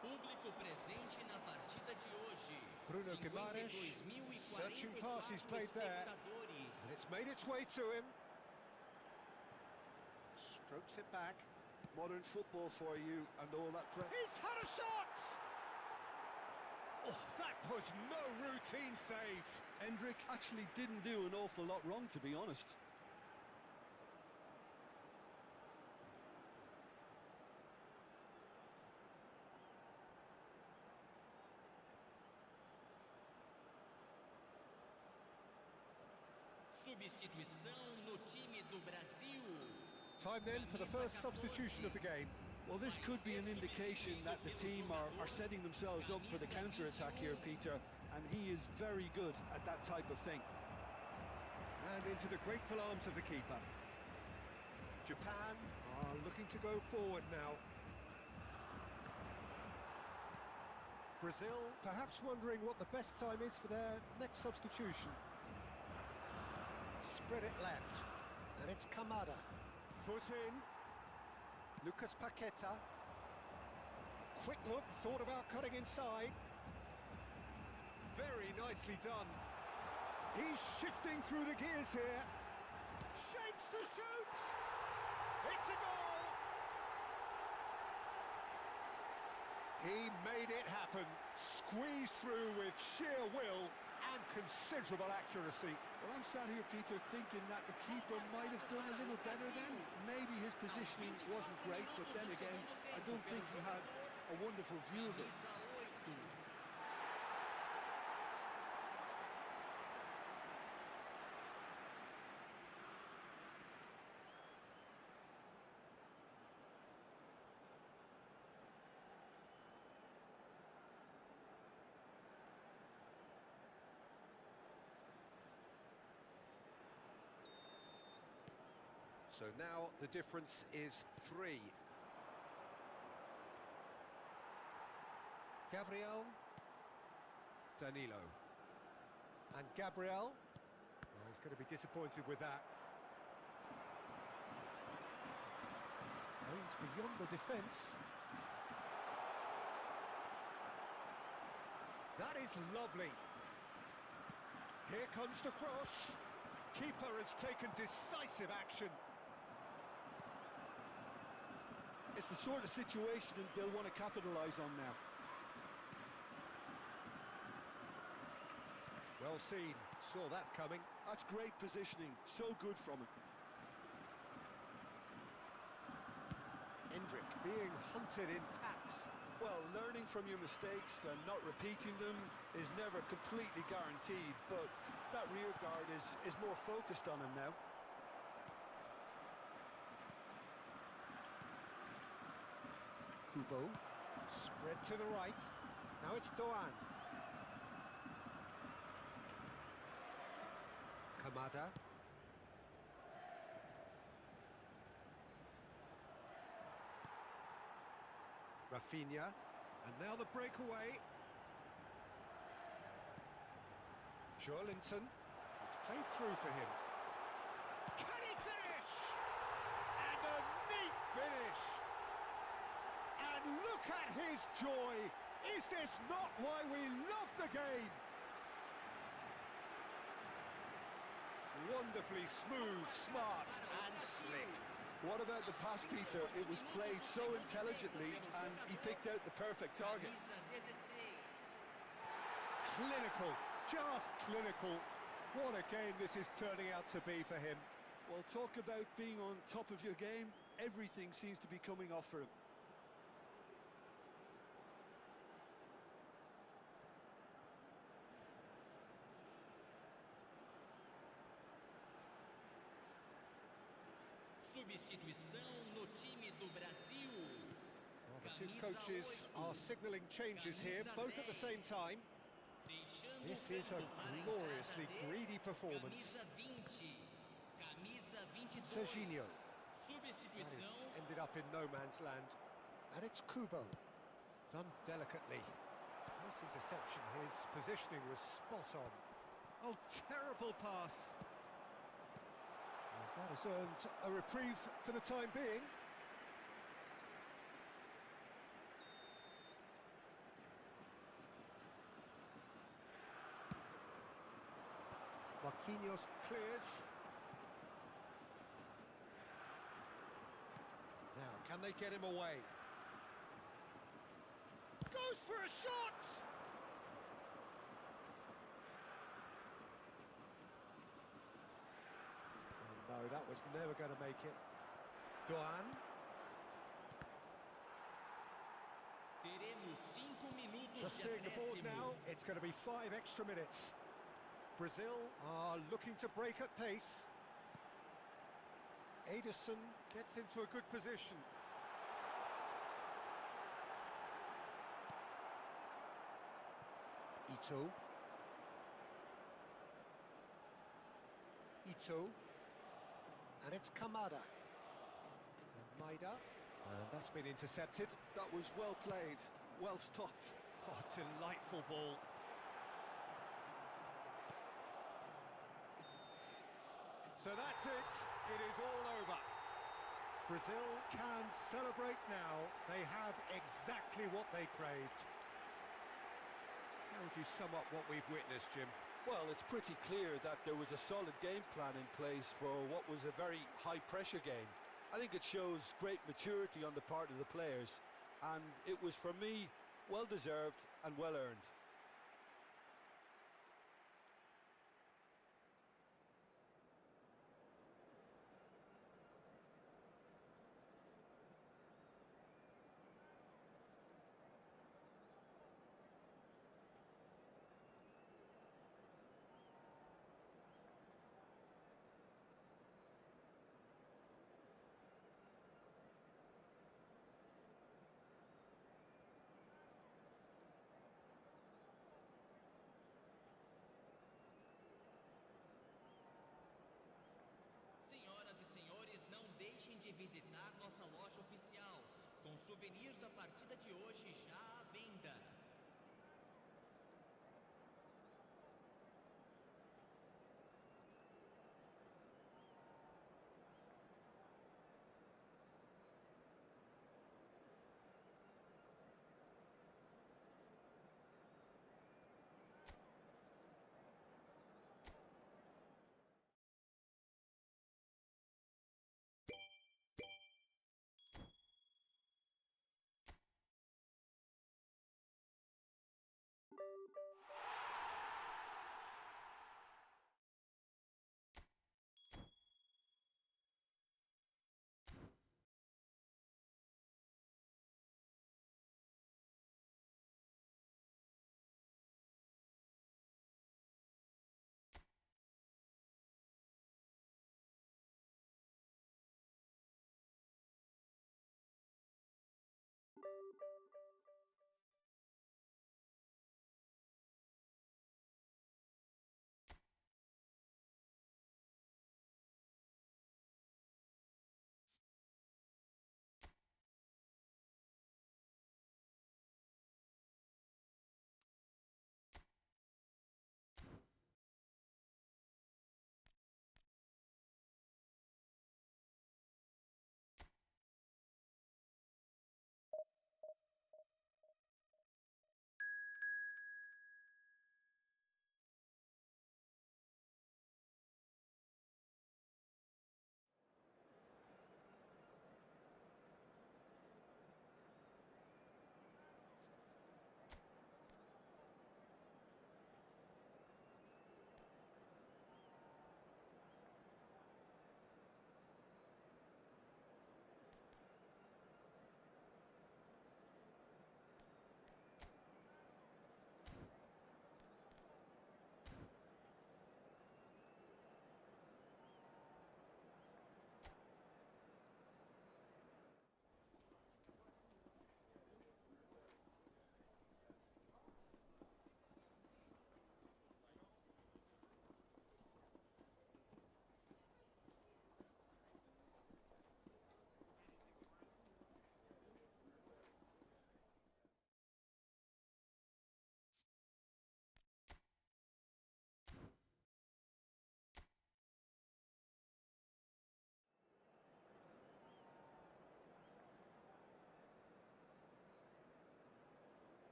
Público presente na partida de hoje. Bruno Guimaraes, searching pass he's played there. And it's made its way to him. Strokes it back. Modern football for you and all that press. He's had a shot! Oh, that was no routine save. Hendrick actually didn't do an awful lot wrong, to be honest. Substituição no time do Brasil. Time then for the first substitution of the game. Well, this could be an indication that the team are setting themselves up for the counter-attack here, Peter, and he is very good at that type of thing. And into the grateful arms of the keeper. Japan are looking to go forward now. Brazil perhaps wondering what the best time is for their next substitution. Spread it left, and it's Kamada. Foot in. Lucas Paqueta. Quick look, thought about cutting inside. Very nicely done. He's shifting through the gears here. Shapes to shoot! It's a goal! He made it happen. Squeezed through with sheer will and considerable accuracy. Well, I'm sat here, Peter, thinking that the keeper might have done a little better then. Maybe his positioning wasn't great, but then again, I don't think he had a wonderful view of it. So now the difference is 3. Gabriel. Danilo. And Gabriel. Oh, he's going to be disappointed with that. Aims beyond the defence. That is lovely. Here comes the cross. Keeper has taken decisive action. It's the sort of situation that they'll want to capitalise on now. Well seen, saw that coming. That's great positioning, so good from him. Endrick being hunted in packs. Well, learning from your mistakes and not repeating them is never completely guaranteed, but that rear guard is more focused on him now. Kubo, spread to the right. Now it's Doan. Kamada. Rafinha, and now the breakaway. Joelinton, it's played through for him. Can he finish? And a neat finish. And look at his joy. Is this not why we love the game? Wonderfully smooth, smart and slick. What about the pass, Peter? It was played so intelligently and he picked out the perfect target. Clinical, just clinical. What a game this is turning out to be for him. Well, talk about being on top of your game. Everything seems to be coming off for him. Substituição no time do Brasil. Well, the two coaches are signalling changes here, both at the same time. This is a gloriously greedy performance. Serginho. That is ended up in no man's land. And it's Kubo. Done delicately. Nice interception. His positioning was spot on. Oh, terrible pass. That has earned a reprieve for the time being. Marquinhos clears. Now, can they get him away? Goes for a shot! No, that was never going to make it. Doan. Just seeing the board now, it's going to be 5 extra minutes. Brazil are looking to break at pace. Ederson gets into a good position. Ito. And it's Kamada. And Maida. And that's been intercepted. That was well played, well stopped. Oh, delightful ball. So that's it. It is all over. Brazil can celebrate now. They have exactly what they craved. How would you sum up what we've witnessed, Jim? Well, it's pretty clear that there was a solid game plan in place for what was a very high-pressure game. I think it shows great maturity on the part of the players, and it was, for me, well-deserved and well-earned. souvenirs da partida de hoje já à venda.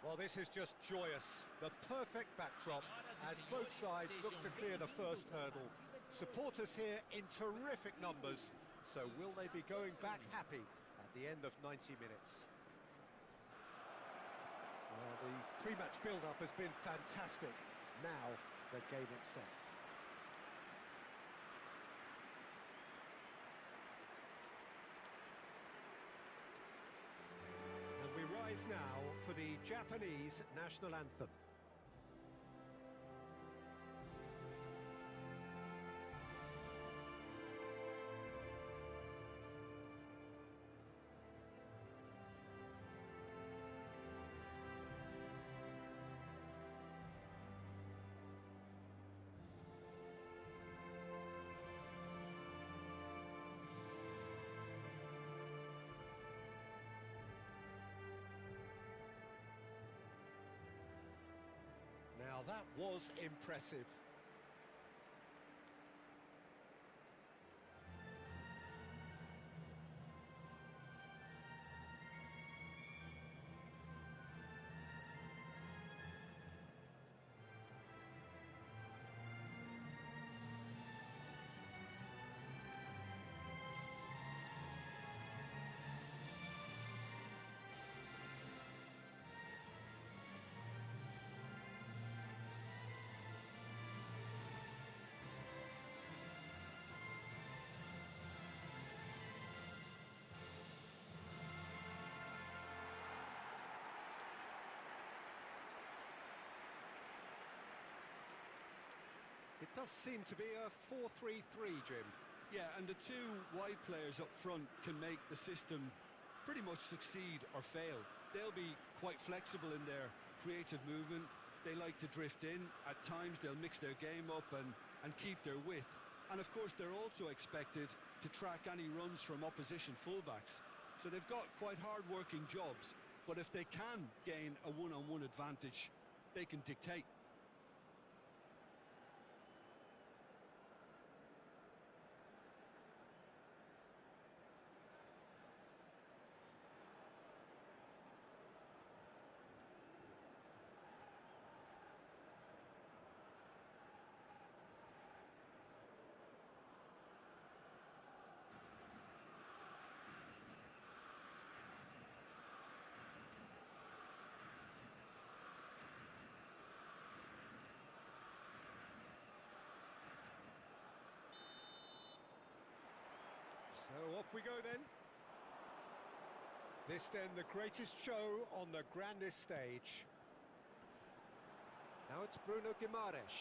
Well, this is just joyous. The perfect backdrop as both sides look to clear the first hurdle. Supporters here in terrific numbers. So will they be going back happy at the end of 90 minutes? Well, the pre-match build-up has been fantastic. Now, the game itself. And we rise now for the Japanese national anthem. was impressive. It does seem to be a 4-3-3, Jim. Yeah, and the two wide players up front can make the system pretty much succeed or fail. They'll be quite flexible in their creative movement. They like to drift in. At times they'll mix their game up and keep their width. And of course they're also expected to track any runs from opposition fullbacks. So they've got quite hard-working jobs, but if they can gain a one-on-one advantage, they can dictate. So off we go then. This then the greatest show on the grandest stage. Now it's Bruno Guimaraes.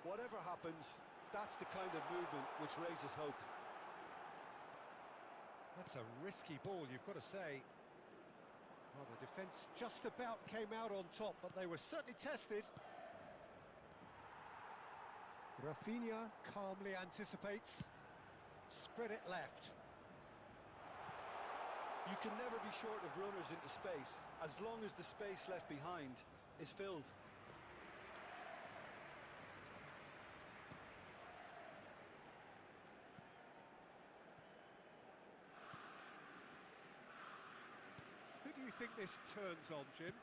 Whatever happens, that's the kind of movement which raises hope. That's a risky ball, you've got to say. Well, the defence just about came out on top, but they were certainly tested. Rafinha calmly anticipates. Spread it left. You can never be short of runners into space, as long as the space left behind is filled. Who do you think this turns on, Jim?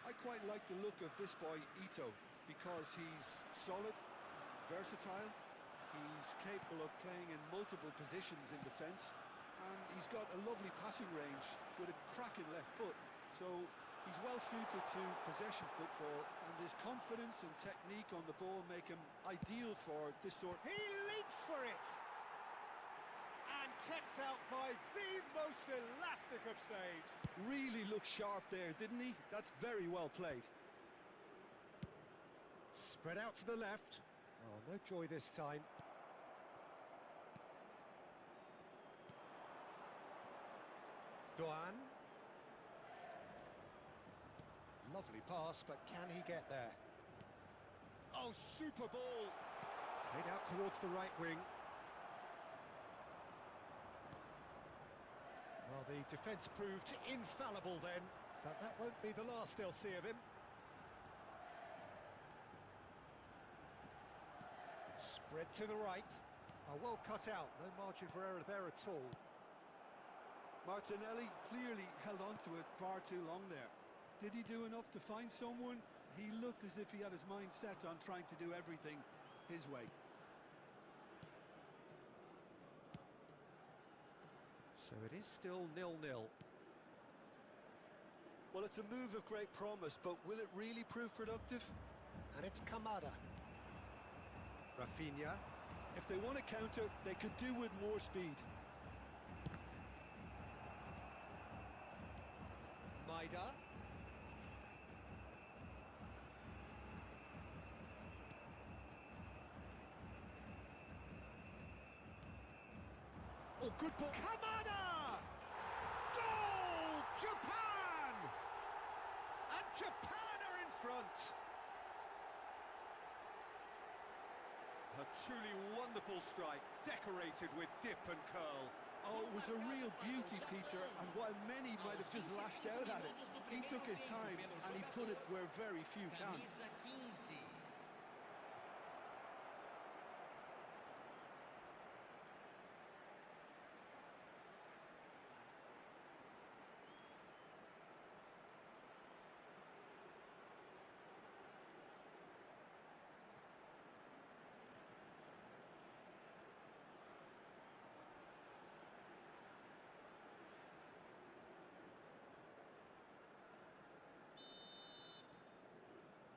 I quite like the look of this boy, Ito, because he's solid, versatile, he's capable of playing in multiple positions in defence, and he's got a lovely passing range with a cracking left foot, so he's well suited to possession football, and his confidence and technique on the ball make him ideal for this sort. He leaps for it! And kept out by the most elastic of saves. Really looked sharp there, didn't he? That's very well played. Spread out to the left. Oh, no joy this time. Doan. Lovely pass, but can he get there? Oh, super ball! Played out towards the right wing. Well, the defence proved infallible then, but that won't be the last they'll see of him. Spread to the right. Oh, well cut out, no margin for error there at all. Martinelli clearly held on to it far too long there. Did he do enough to find someone? He looked as if he had his mind set on trying to do everything his way. So it is still 0-0. Well, it's a move of great promise, but will it really prove productive? And it's Kamada. Rafinha. If they want to counter, they could do with more speed. Maida. Oh, good ball. Kamada! Goal! Japan! And Japan are in front. A truly wonderful strike, decorated with dip and curl. Oh, it was a real beauty, Peter, and while many might have just lashed out at it, he took his time and he put it where very few can. Camisa 15.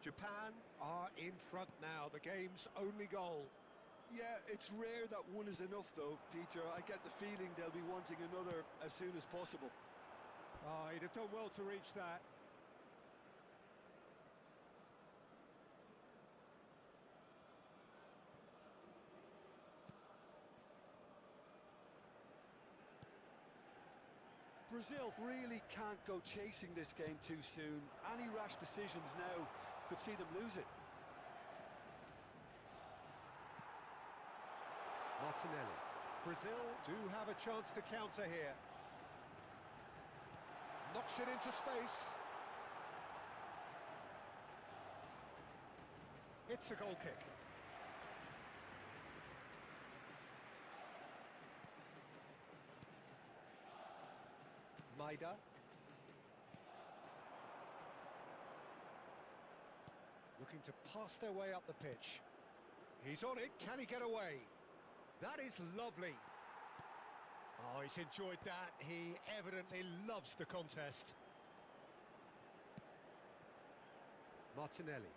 Japan are in front now, the game's only goal. Yeah, it's rare that one is enough though, Peter. I get the feeling they'll be wanting another as soon as possible. Oh, he'd have done well to reach that. Brazil really can't go chasing this game too soon. Any rash decisions now could see them lose it. Martinelli. Brazil do have a chance to counter here. Knocks it into space. It's a goal kick. Maida. Looking to pass their way up the pitch. He's on it, can he get away? That is lovely. Oh, he's enjoyed that. He evidently loves the contest. Martinelli.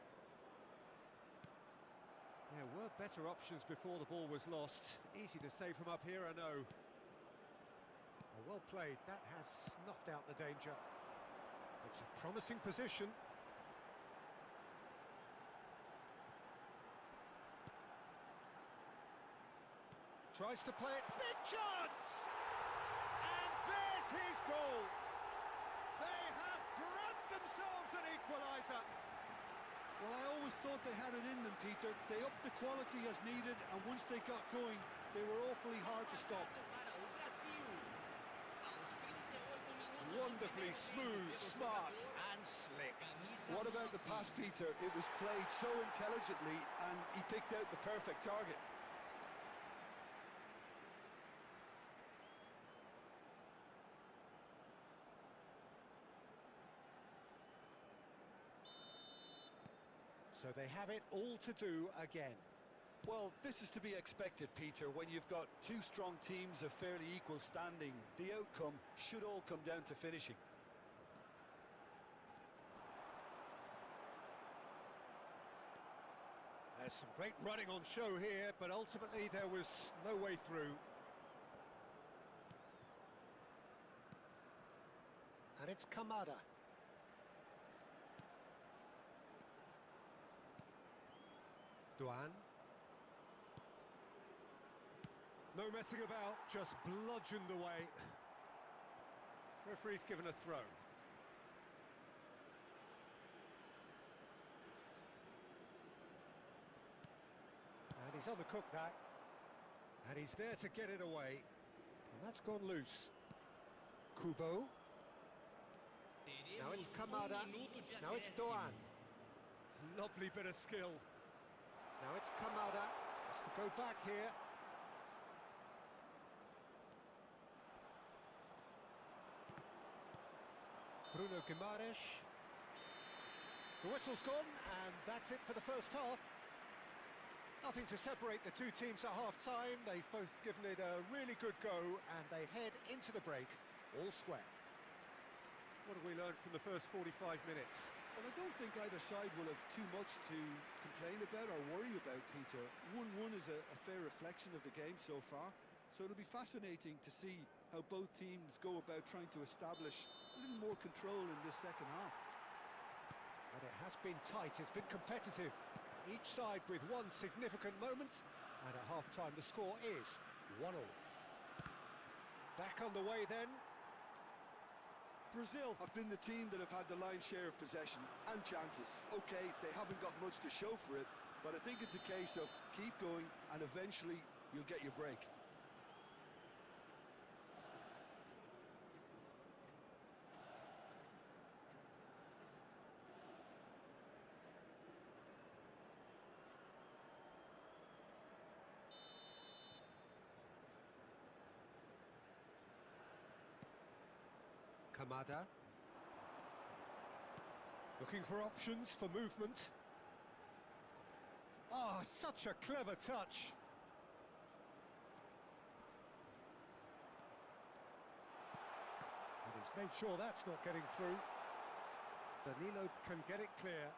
There were better options before the ball was lost. Easy to save from up here, I know. Oh, well played. That has snuffed out the danger. It's a promising position. Tries to play it. Big chance! And there's his goal! They have grabbed themselves an equaliser. Well, I always thought they had it in them, Peter. They upped the quality as needed, and once they got going, they were awfully hard to stop. Wonderfully smooth, smart and slick. What about the pass, Peter? It was played so intelligently, and he picked out the perfect target. So they have it all to do again. Well, this is to be expected, Peter. When you've got two strong teams of fairly equal standing, the outcome should all come down to finishing. There's some great running on show here, but ultimately there was no way through. And it's Kamada. Duan. No messing about, just bludgeoned away. Referee's given a throw. And he's undercooked that. And he's there to get it away. And that's gone loose. Kubo. Now it's Kamada. Now it's Doan. Lovely bit of skill. Now it's Kamada. Has to go back here. Bruno Guimaraes. The whistle's gone, and that's it for the first half. Nothing to separate the two teams at half-time. They've both given it a really good go, and they head into the break all square. What have we learned from the first 45 minutes? Well, I don't think either side will have too much to complain about or worry about, Peter. 1-1 is a fair reflection of the game so far, so it'll be fascinating to see how both teams go about trying to establish a little more control in this second half. And it has been tight, it's been competitive. Each side with one significant moment, and at half-time the score is 1-1. Back on the way then. Brazil have been the team that have had the lion's share of possession and chances. Okay, they haven't got much to show for it, but I think it's a case of keep going and eventually you'll get your break. Kamada. Looking for options for movement. Ah, such a clever touch. And he's made sure that's not getting through. Danilo can get it clear.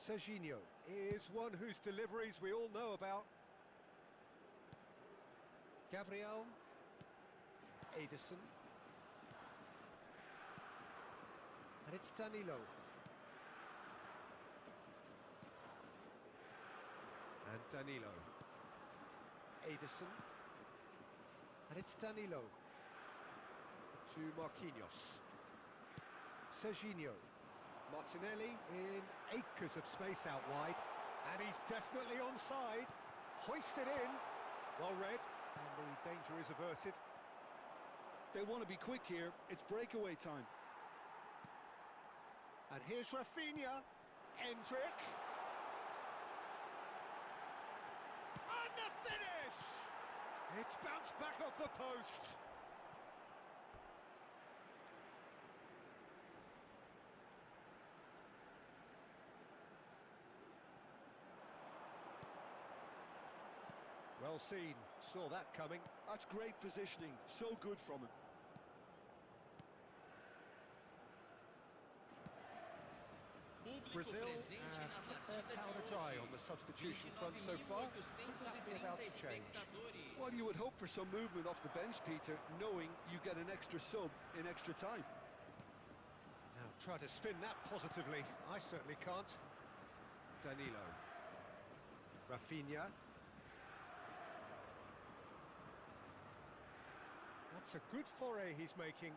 Serginho is one whose deliveries we all know about. Gabriel. Ederson. And it's Danilo. And Danilo. Ederson. And it's Danilo. To Marquinhos. Serginho. Martinelli in acres of space out wide. And he's definitely onside. Hoisted in. Well read. And the danger is averted. They want to be quick here. It's breakaway time. And here's Rafinha. Endrick. And the finish! It's bounced back off the post. Well seen, saw that coming. That's great positioning, so good from him. Brazil have kept their powder dry on the substitution front so far. Could that be about to change? Well, you would hope for some movement off the bench, Peter, knowing you get an extra sub in extra time. Now, try to spin that positively. I certainly can't. Danilo. Rafinha. That's a good foray he's making.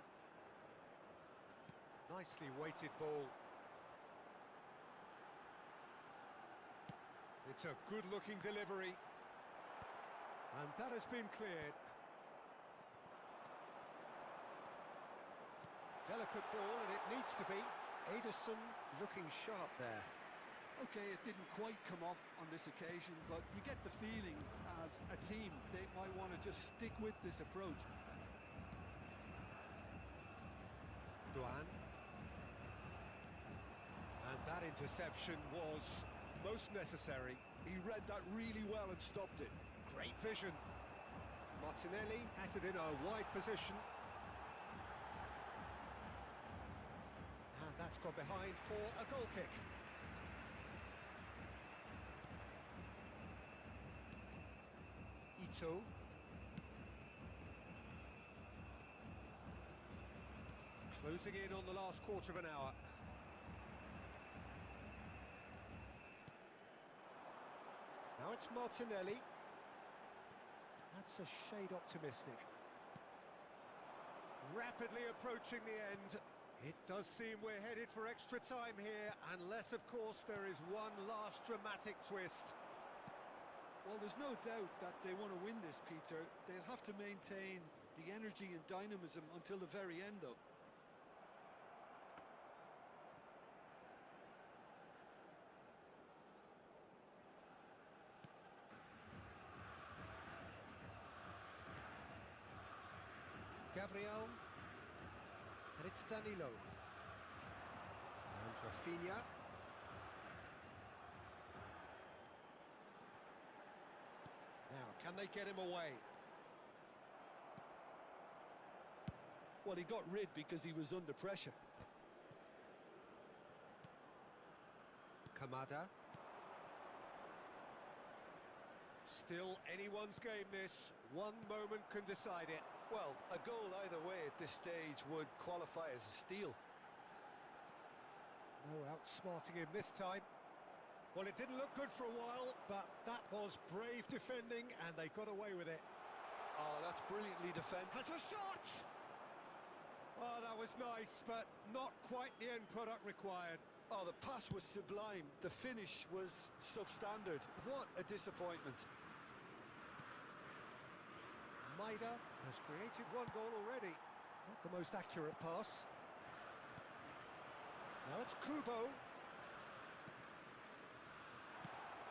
Nicely weighted ball. It's a good-looking delivery. And that has been cleared. Delicate ball, and it needs to be. Ederson looking sharp there. Okay, it didn't quite come off on this occasion, but you get the feeling as a team they might want to just stick with this approach. Duan. And that interception was most necessary. He read that really well and stopped it. Great vision. Martinelli has it in a wide position. And that's gone behind for a goal kick. Ito. Closing in on the last quarter of an hour. Now it's Martinelli. That's a shade optimistic. Rapidly approaching the end. It does seem we're headed for extra time here, unless, of course, there is one last dramatic twist. Well, there's no doubt that they want to win this, Peter. They'll have to maintain the energy and dynamism until the very end, though. Gabriel, and it's Danilo, and Rafinha. Now, can they get him away? Well, he got rid because he was under pressure. Kamada. Still anyone's game this. One moment can decide it. Well, a goal either way at this stage would qualify as a steal. No outsmarting him this time. Well, it didn't look good for a while, but that was brave defending, and they got away with it. Oh, that's brilliantly defended. Has a shot! Oh, that was nice, but not quite the end product required. Oh, the pass was sublime. The finish was substandard. What a disappointment. Maida has created one goal already. Not the most accurate pass. Now it's Kubo.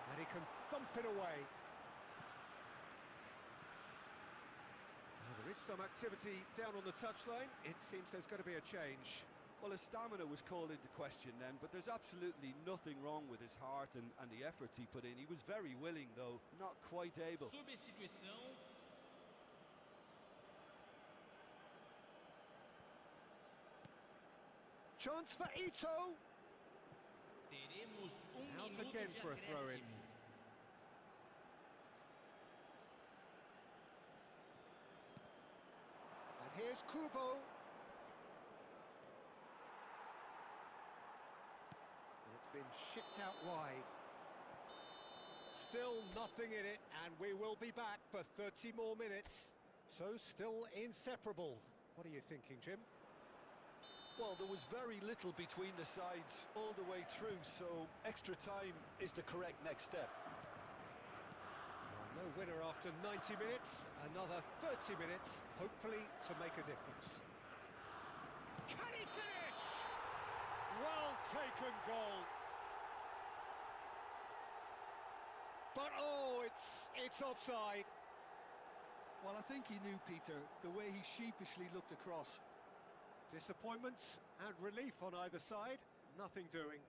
And he can thump it away. Now there is some activity down on the touchline. It seems there's going to be a change. Well, his stamina was called into question then, but there's absolutely nothing wrong with his heart and the efforts he put in. He was very willing, though, not quite able. Substituição. Chance for Ito. Teremos Now Once again for a throw-in. And here's Kubo. And it's been shipped out wide. Still nothing in it, and we will be back for 30 more minutes. So still inseparable. What are you thinking, Jim? Well, there was very little between the sides all the way through, so extra time is the correct next step. Well, no winner after 90 minutes, another 30 minutes, hopefully to make a difference. Can he finish? Well taken goal. But oh, it's offside. Well, I think he knew, Peter, the way he sheepishly looked across. Disappointment and relief on either side, nothing doing.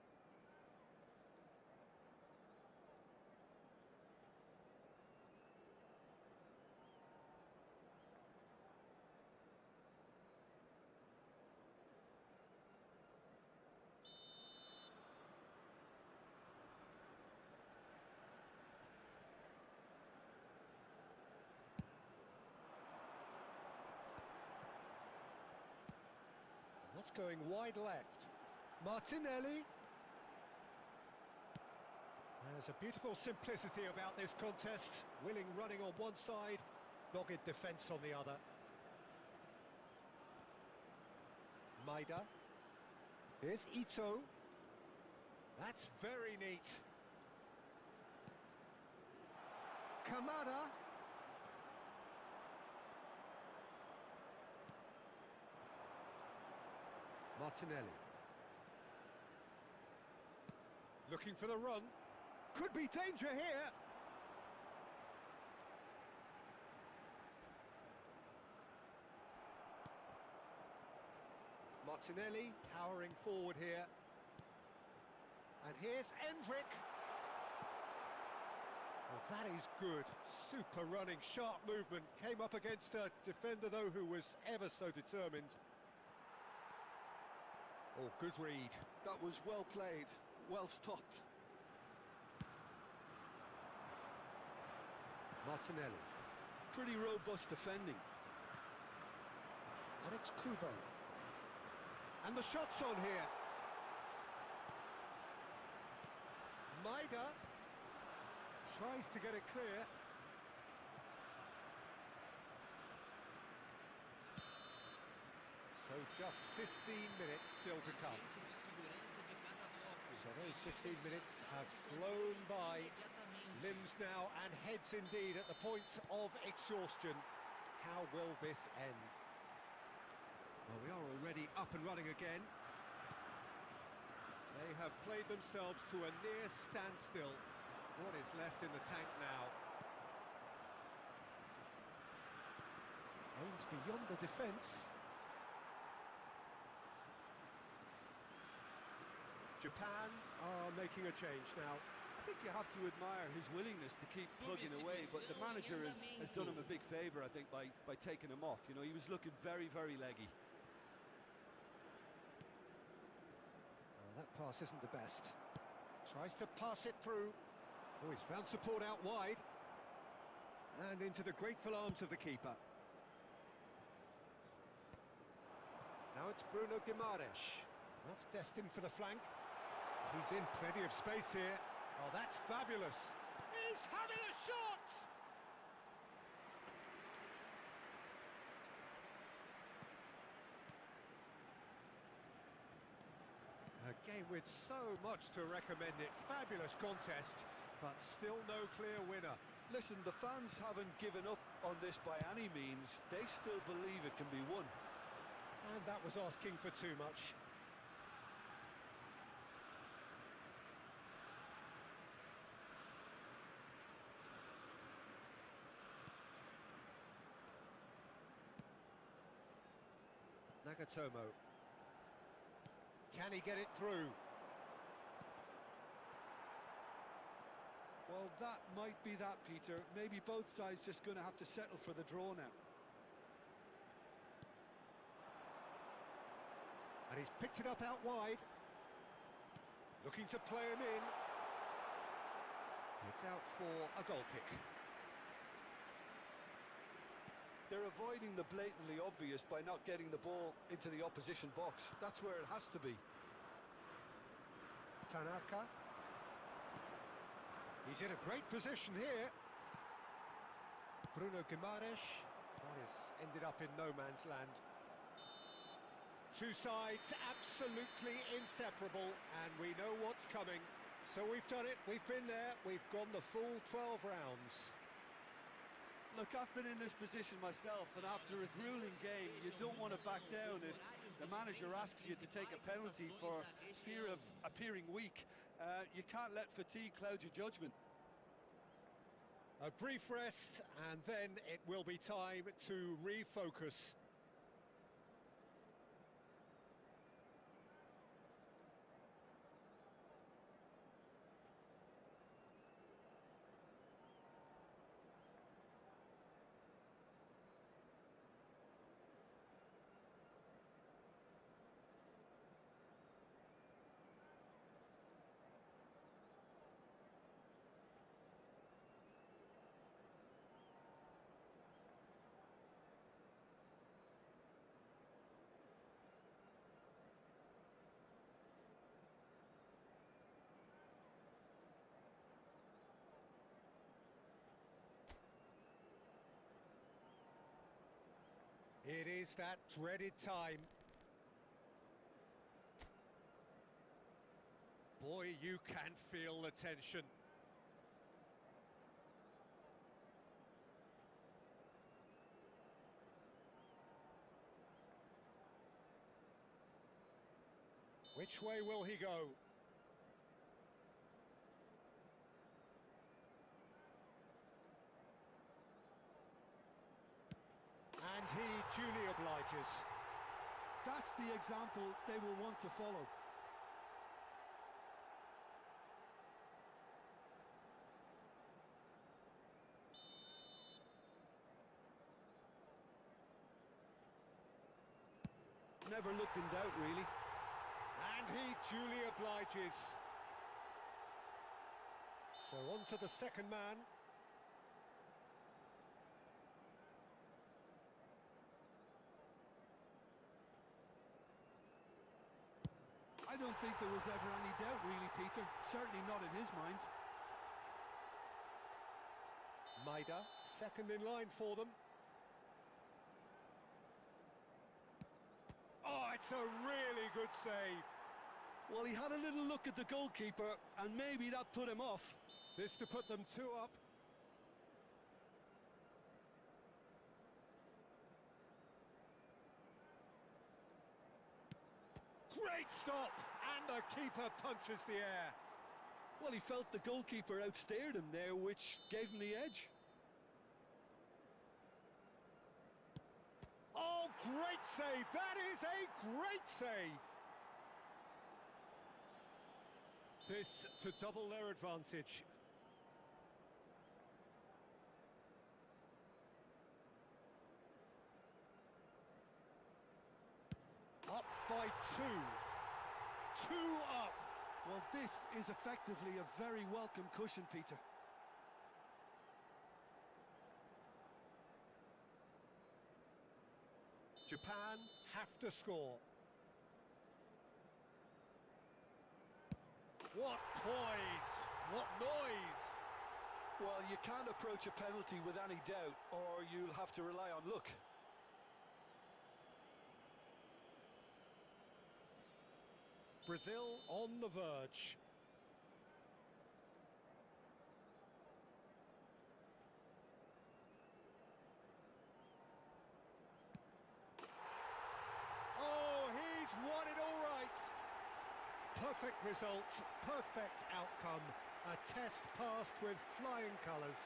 That's going wide left. Martinelli. There's a beautiful simplicity about this contest. Willing running on one side, dogged defence on the other. Maida. Here's Ito. That's very neat. Kamada. Martinelli. Looking for the run. Could be danger here. Martinelli powering forward here. And here's Endrick. Well, that is good. Super running, sharp movement. Came up against a defender, though, who was ever so determined. Oh, good read. That was well played, well stopped. Martinelli. Pretty robust defending. And it's Kubo. And the shot's on here. Maida tries to get it clear. So just 15 minutes still to come. So those 15 minutes have flown by. Limbs now and heads indeed at the point of exhaustion. How will this end? Well, we are already up and running again. They have played themselves to a near standstill. What is left in the tank now? Aims beyond the defence. Japan are making a change now. I think you have to admire his willingness to keep plugging away, but the manager has done him a big favour, I think, by taking him off. You know, he was looking very, very leggy. Well, that pass isn't the best. Tries to pass it through. Oh, he's found support out wide. And into the grateful arms of the keeper. Now it's Bruno Guimaraes. That's destined for the flank. He's in plenty of space here. Oh, that's fabulous. He's having a shot! A game with so much to recommend it. Fabulous contest, but still no clear winner. Listen, the fans haven't given up on this by any means. They still believe it can be won. And that was asking for too much. Nagatomo. Can he get it through? Well, that might be that, Peter. Maybe both sides just going to have to settle for the draw now. And he's picked it up out wide. Looking to play him in. It's out for a goal kick. They're avoiding the blatantly obvious by not getting the ball into the opposition box. That's where it has to be. Tanaka. He's in a great position here. Bruno Guimaraes. That has ended up in no man's land. Two sides absolutely inseparable, and we know what's coming. So we've done it, we've been there, we've gone the full 12 rounds. Look, I've been in this position myself, and after a grueling game, you don't want to back down if the manager asks you to take a penalty for fear of appearing weak. You can't let fatigue cloud your judgment. A brief rest, and then it will be time to refocus. It is that dreaded time. Boy, you can feel the tension. Which way will he go? And he duly obliges. That's the example they will want to follow. Never looked in doubt, really. And he duly obliges. So on to the second man. I don't think there was ever any doubt, really, Peter. Certainly not in his mind. Maida, second in line for them. Oh, it's a really good save. Well, he had a little look at the goalkeeper, and maybe that put him off. This to put them 2 up. Great stop! And the keeper punches the air. Well, he felt the goalkeeper outstared him there, which gave him the edge. Oh, great save! That is a great save! This to double their advantage. Up by 2. 2 up. Well, this is effectively a very welcome cushion, Peter. Japan have to score. What poise! What noise! Well, you can't approach a penalty with any doubt, or you'll have to rely on luck. Brazil on the verge. Oh, he's won it all right. Perfect result, perfect outcome. A test passed with flying colours.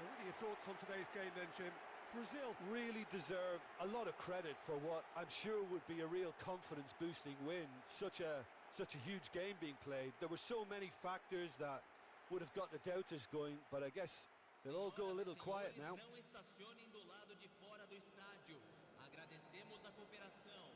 What are your thoughts on today's game then, Jim? Brazil really deserve a lot of credit for what I'm sure would be a real confidence-boosting win. Such a huge game being played. There were so many factors that would have got the doubters going, but I guess they'll all go a little quiet now. Não estacionem do lado de fora do estádio. Agradecemos a cooperação.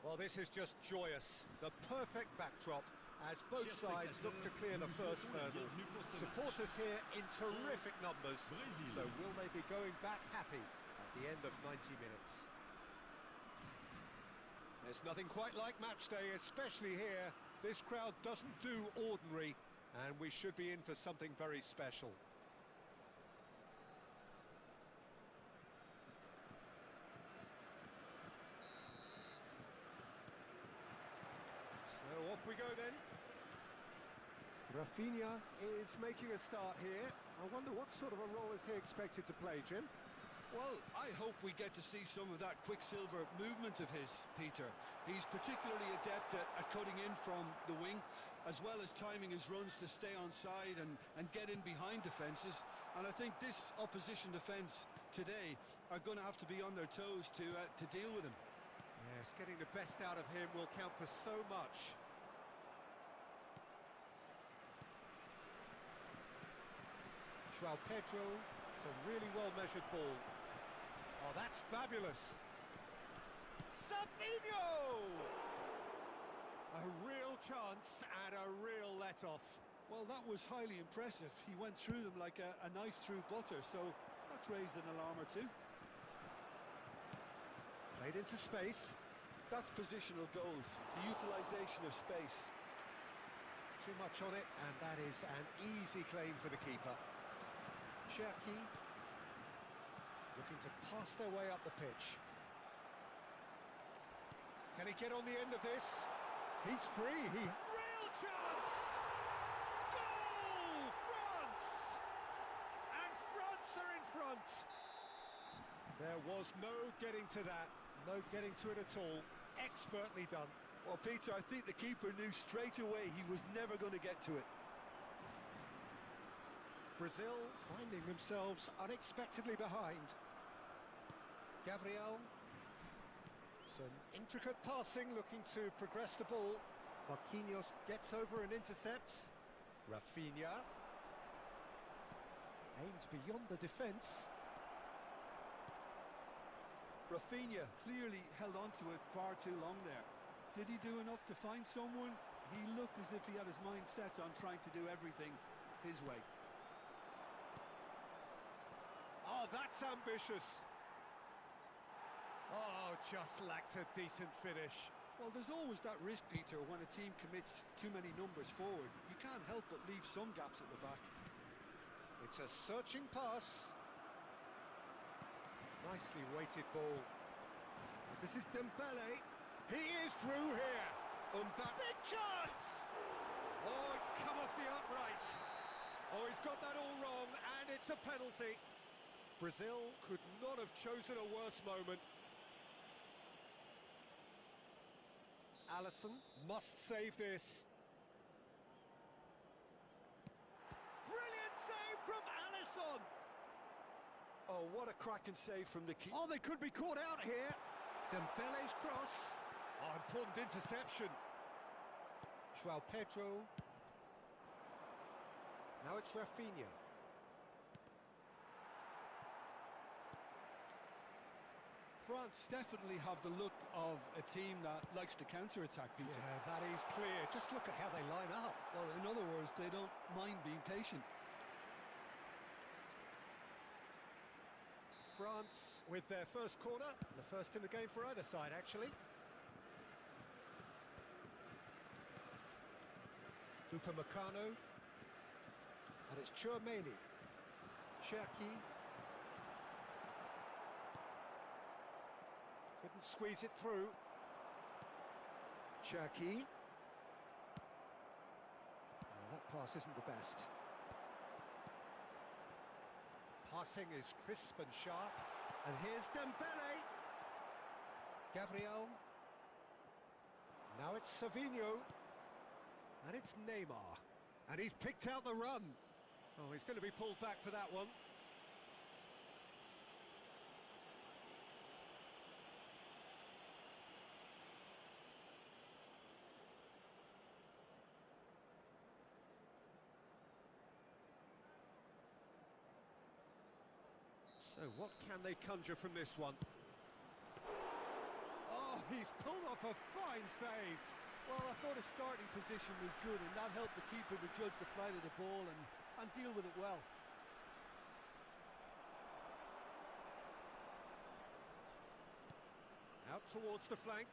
Well, this is just joyous. The perfect backdrop as both sides look to clear the first hurdle. Supporters here in terrific numbers. So will they be going back happy at the end of 90 minutes? There's nothing quite like match day, especially here. This crowd doesn't do ordinary, and we should be in for something very special. So off we go then. Rafinha is making a start here. I wonder what sort of a role is he expected to play, Jim? Well, I hope we get to see some of that quicksilver movement of his, Peter. He's particularly adept at cutting in from the wing, as well as timing his runs to stay on side and get in behind defences. And I think this opposition defence today are going to have to be on their toes to deal with him. Yes, getting the best out of him will count for so much. João Pedro, it's a really well-measured ball. Oh, that's fabulous. Savinho! A real chance and a real let-off. Well, that was highly impressive. He went through them like a knife through butter, so that's raised an alarm or two. Played into space. That's positional gold, the utilisation of space. Too much on it, and that is an easy claim for the keeper. Cherki looking to pass their way up the pitch. Can he get on the end of this? He's free. Real chance! Goal! France! And France are in front. There was no getting to that. No getting to it at all. Expertly done. Well, Peter, I think the keeper knew straight away he was never going to get to it. Brazil finding themselves unexpectedly behind. Gabriel. Some intricate passing, looking to progress the ball. Marquinhos gets over and intercepts. Rafinha. Aims beyond the defence. Rafinha clearly held on to it far too long there. Did he do enough to find someone? He looked as if he had his mind set on trying to do everything his way. Oh, that's ambitious. Oh, just lacked a decent finish. Well, there's always that risk, Peter, when a team commits too many numbers forward. You can't help but leave some gaps at the back. It's a searching pass. Nicely weighted ball. This is Dembele. He is through here. Big chance! Oh, it's come off the upright. Oh, he's got that all wrong, and it's a penalty. Brazil could not have chosen a worse moment. Alisson must save this. Brilliant save from Alisson! Oh, what a cracking save from the keeper. Oh, they could be caught out here. Dembele's cross. Oh, important interception. João Pedro. Now it's Rafinha. France definitely have the look of a team that likes to counter-attack, Peter. Yeah, that is clear. Just look at how they line up. Well, in other words, they don't mind being patient. France with their first corner, the first in the game for either side, actually. Upamecano, and it's Tchouaméni. Cherki. Couldn't squeeze it through. Cherki. Oh, that pass isn't the best. Passing is crisp and sharp. And here's Dembele. Gabriel. Now it's Savinho. And it's Neymar. And he's picked out the run. Oh, he's going to be pulled back for that one. So what can they conjure from this one? Oh, He's pulled off a fine save. Well, I thought his starting position was good, and that helped the keeper to judge the flight of the ball and deal with it well. Out towards the flank.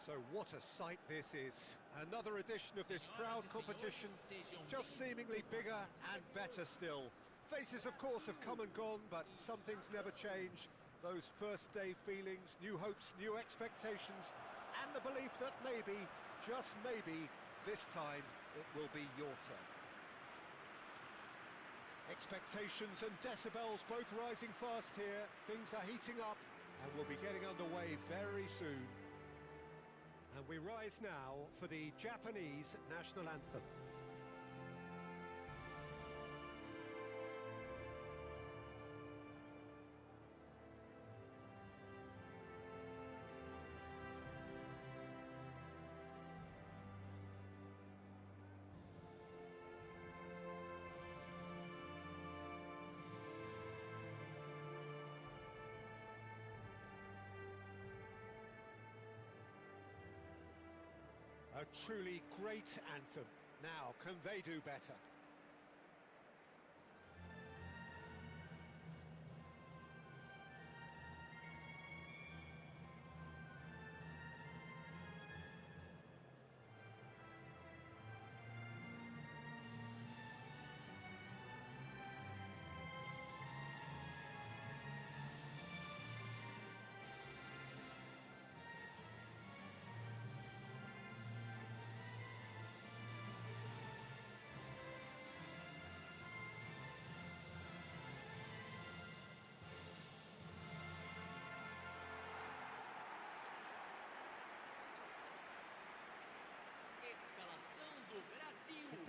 So what a sight this is. Another edition of this proud competition, just seemingly bigger and better still. Faces, of course, have come and gone, but some things never change. Those first day feelings, new hopes, new expectations, and the belief that maybe, just maybe, this time it will be your turn. Expectations and decibels both rising fast here. Things are heating up and we'll be getting underway very soon. And we rise now for the Japanese national anthem. A truly great anthem. Now, can they do better?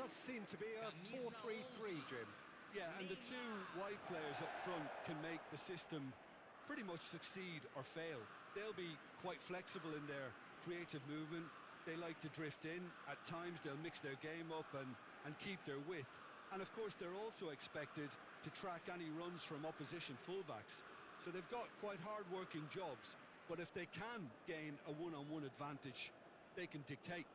does seem to be a 4-3-3, Jim. Yeah, and the two wide players up front can make the system pretty much succeed or fail. They'll be quite flexible in their creative movement. They like to drift in. At times they'll mix their game up and keep their width. And of course they're also expected to track any runs from opposition fullbacks. So they've got quite hard-working jobs, but if they can gain a one-on-one advantage, they can dictate.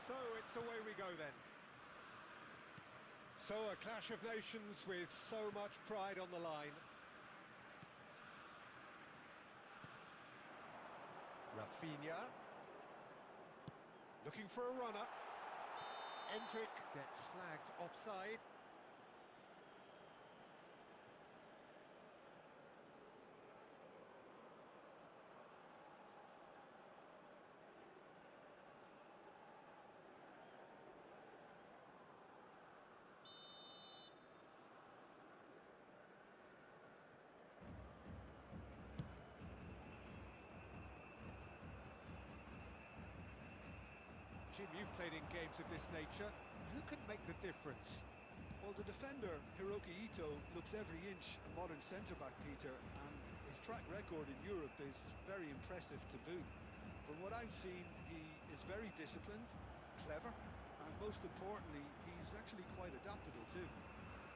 So it's away we go then. So a clash of nations with so much pride on the line. Rafinha. Looking for a runner. Endrick gets flagged offside. Jim, you've played in games of this nature. Who can make the difference? Well, the defender, Hiroki Ito, looks every inch a modern centre-back, Peter, and his track record in Europe is very impressive to boot. From what I've seen, he is very disciplined, clever, and most importantly, he's actually quite adaptable too.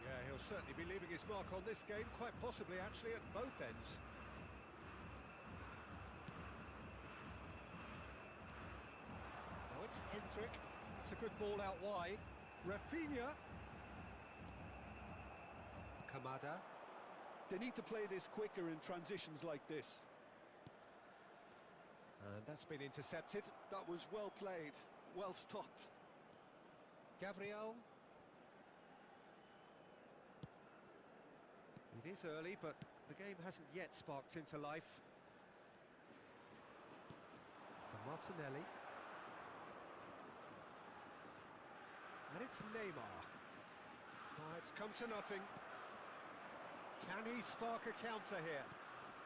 Yeah, he'll certainly be leaving his mark on this game, quite possibly actually at both ends. Endrick, it's a good ball out wide. Rafinha. Kamada. They need to play this quicker in transitions like this. And that's been intercepted. That was well played, well stopped. Gabriel. It is early, but the game hasn't yet sparked into life. For Martinelli. And it's Neymar. It's come to nothing. Can he spark a counter here?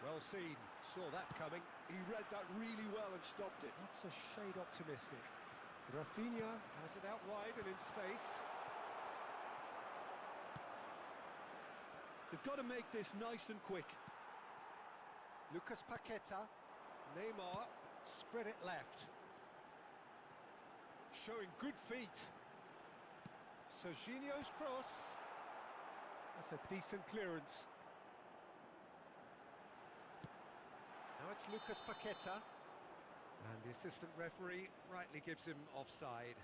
Well seen, saw that coming. He read that really well and stopped it. That's a shade optimistic. Rafinha has it out wide and in space. They've got to make this nice and quick. Lucas Paqueta. Neymar, spread it left. Showing good feet. Serginho's cross. That's a decent clearance. Now it's Lucas Paqueta. And the assistant referee rightly gives him offside.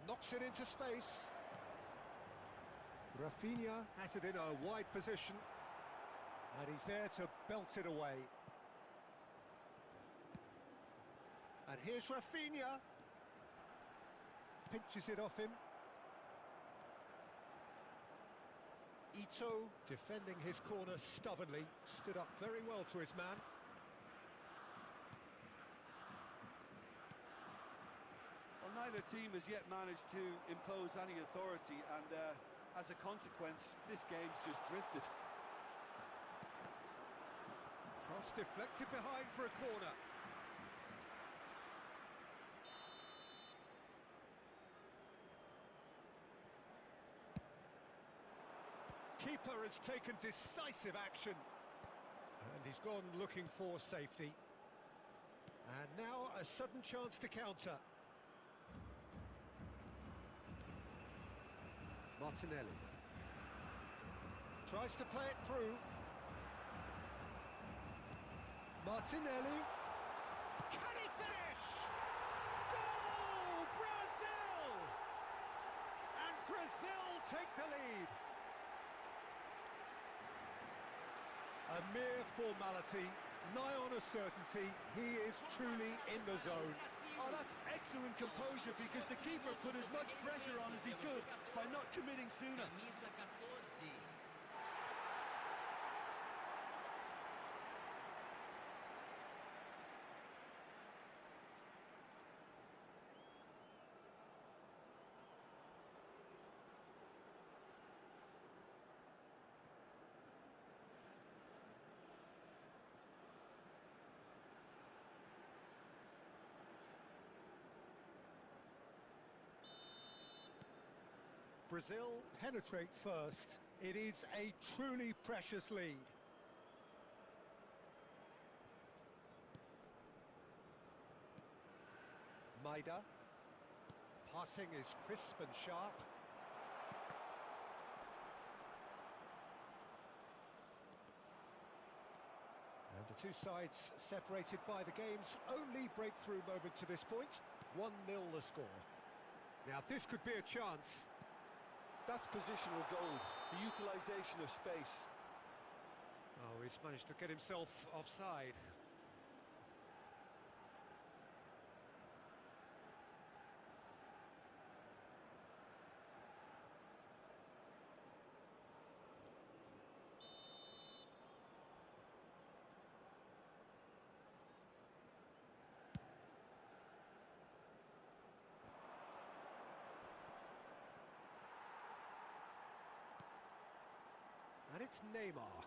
Knocks it into space. Rafinha has it in a wide position. And he's there to belt it away. And here's Rafinha. Pinches it off him. Ito defending his corner stubbornly. Stood up very well to his man. Neither team has yet managed to impose any authority, and as a consequence, this game's just drifted. Cross deflected behind for a corner. Keeper has taken decisive action. And he's gone looking for safety. And now a sudden chance to counter. Martinelli. Tries to play it through. Martinelli. Can he finish? Goal! Brazil! And Brazil take the lead. A mere formality, nigh on a certainty. He is truly in the zone. Oh, that's excellent composure because the keeper put as much pressure on as he could by not committing sooner. Camisa 14. Brazil penetrate first. It is a truly precious lead. Maida. Passing is crisp and sharp. And the two sides separated by the game's only breakthrough moment to this point. 1-0 the score. Now this could be a chance. That's positional gold, the utilisation of space. Oh, he's managed to get himself offside. And it's Neymar.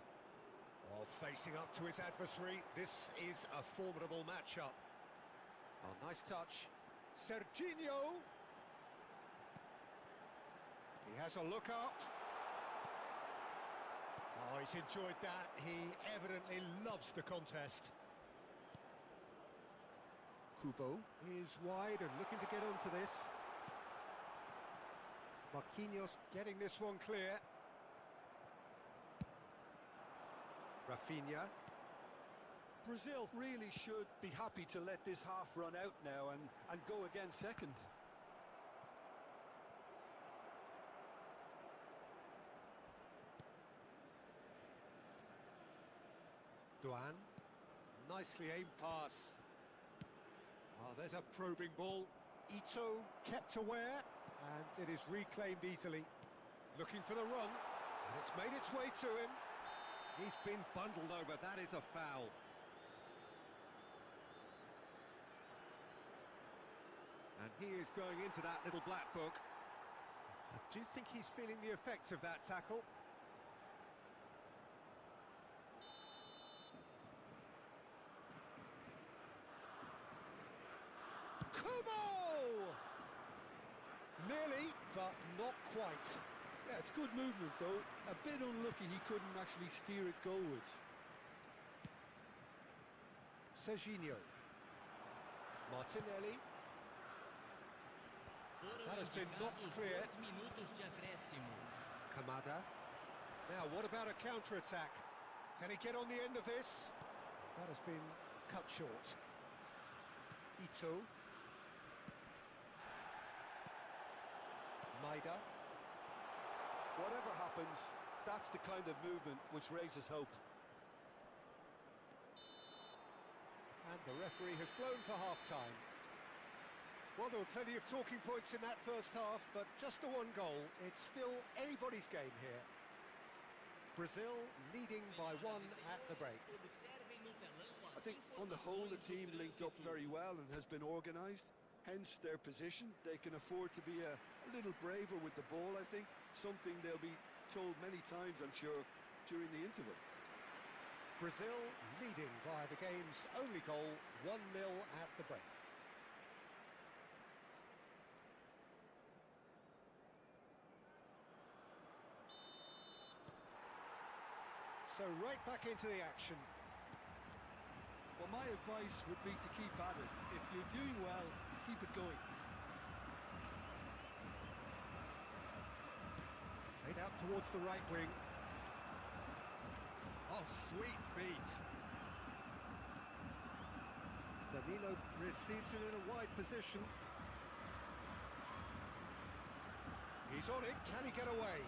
Oh, facing up to his adversary. This is a formidable matchup. Oh, nice touch. Serginho. He has a look up. Oh, he's enjoyed that. He evidently loves the contest. Kubo is wide and looking to get onto this. Marquinhos getting this one clear. Rafinha. Brazil really should be happy to let this half run out now and go again second. Duan. Nicely aimed pass. Oh, there's a probing ball. Ito kept aware, and it is reclaimed easily. Looking for the run, and it's made its way to him. He's been bundled over. That is a foul. And he is going into that little black book. I do think he's feeling the effects of that tackle. Kubo! Nearly, but not quite. Yeah, it's good movement though. A bit unlucky he couldn't actually steer it goalwards. Serginho. Martinelli. That has been knocked clear. 2 minutos de acréscimo. Kamada. Now, what about a counter-attack? Can he get on the end of this? That has been cut short. Ito. Maida. Whatever happens, that's the kind of movement which raises hope. And the referee has blown for half-time. Well, there were plenty of talking points in that first half, but just the one goal. It's still anybody's game here. Brazil leading by 1 at the break. Observem no telão I think on the whole the team linked up very well and has been organised. Hence their position. They can afford to be a little braver with the ball, I think. Something they'll be told many times, I'm sure, during the interval. Brazil leading by the game's only goal, 1-0 at the break. So right back into the action. Well, my advice would be to keep at it. If you're doing well, keep it going. Played out towards the right wing. Oh, sweet feet. Danilo receives it in a wide position. He's on it, can he get away?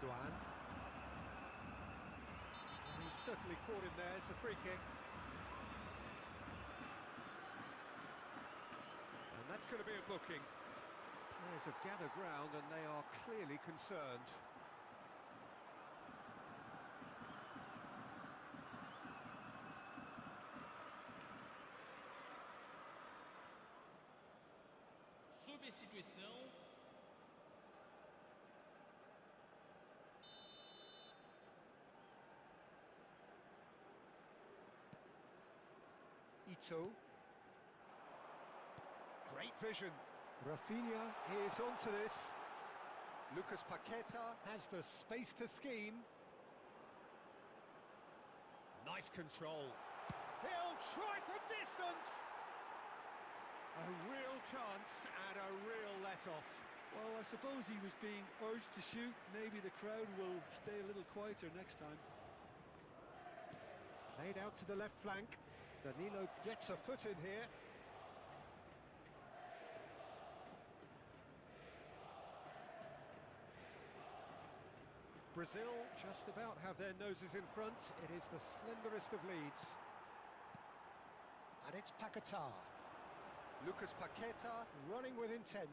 Duan. He's certainly caught him there, it's a free kick. And that's going to be a booking. Players have gathered round and they are clearly concerned. Substituição. Ito. Great vision. Rafinha is onto this. Lucas Paqueta has the space to scheme. Nice control. He'll try for distance. A real chance and a real let-off. Well, I suppose he was being urged to shoot. Maybe the crowd will stay a little quieter next time. Played out to the left flank. Danilo gets a foot in here. Brazil just about have their noses in front. It is the slenderest of leads. And it's Paquetá. Lucas Paqueta running with intent.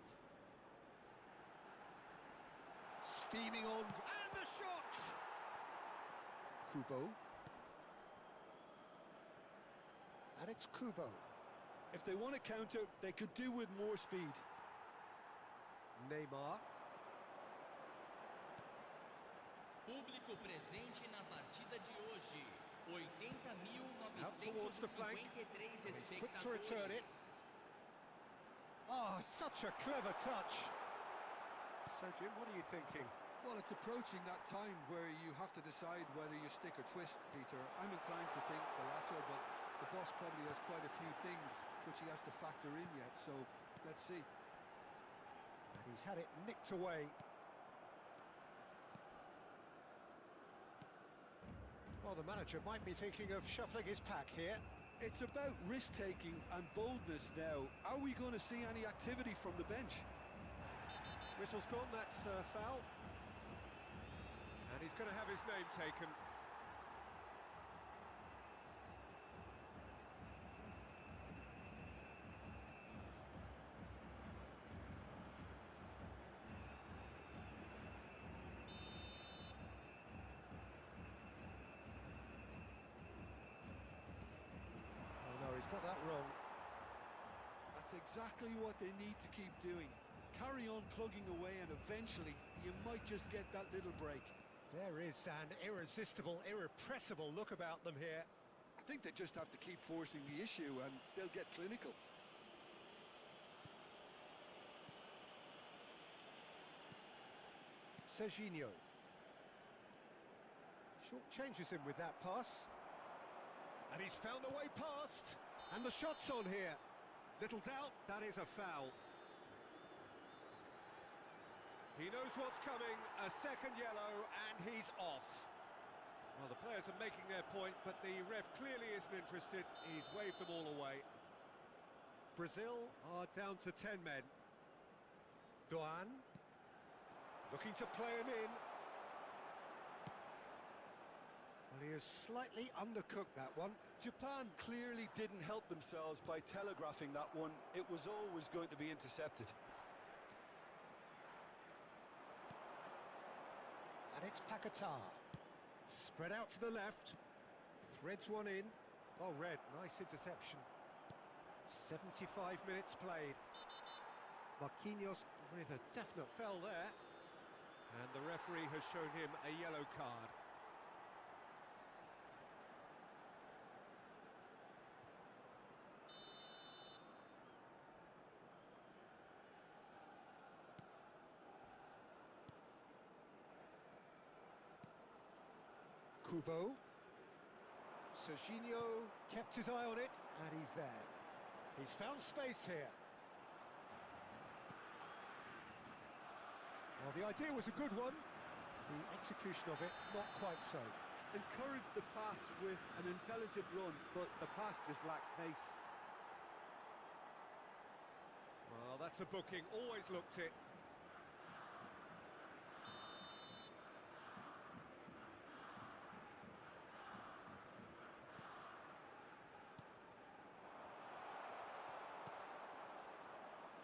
Steaming on, and the shot! Kubo. And it's Kubo. If they want to counter, they could do with more speed. Neymar. Público presente na partida de hoje. Out towards the flank. 80.953 And he's quick to return it. espectadores. Ah, such a clever touch. So, Jim, what are you thinking? Well, it's approaching that time where you have to decide whether you stick or twist, Peter. I'm inclined to think the latter, but the boss probably has quite a few things which he has to factor in yet, so let's see. And he's had it nicked away. Well, the manager might be thinking of shuffling his pack here. It's about risk-taking and boldness now. Are we going to see any activity from the bench? Whistle's gone, that's foul. And he's going to have his name taken. He's got that wrong. That's exactly what they need to keep doing. Carry on plugging away and eventually you might just get that little break. There is an irresistible, irrepressible look about them here. I think they just have to keep forcing the issue and they'll get clinical. Serginho. Short changes him with that pass. And he's found a way past. And the shot's on here. Little doubt, that is a foul. He knows what's coming, a second yellow, and he's off. Well, the players are making their point, but the ref clearly isn't interested. He's waved them all away. Brazil are down to 10 men. Duan, looking to play him in. Well, he has slightly undercooked that one. Japan clearly didn't help themselves by telegraphing that one. It was always going to be intercepted. And it's Paquetá. Spread out to the left. Threads one in. Oh, red. Nice interception. 75 minutes played. Marquinhos with a definite foul there. And the referee has shown him a yellow card. Kubo. Serginho kept his eye on it, and he's there. He's found space here. Well, the idea was a good one. The execution of it, not quite so. Encouraged the pass with an intelligent run, but the pass just lacked pace. Well, that's a booking, always looked it.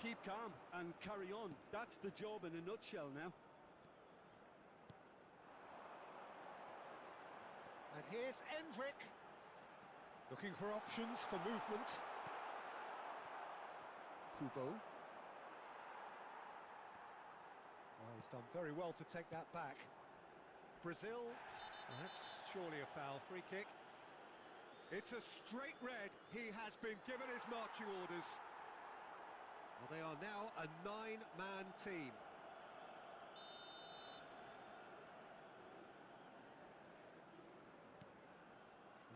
Keep calm and carry on. That's the job in a nutshell now. And here's Endrick. Looking for options for movement. Kubo. Oh, he's done very well to take that back. Brazil. Well, that's surely a foul. Free kick. It's a straight red. He has been given his marching orders. Well, they are now a 9-man team.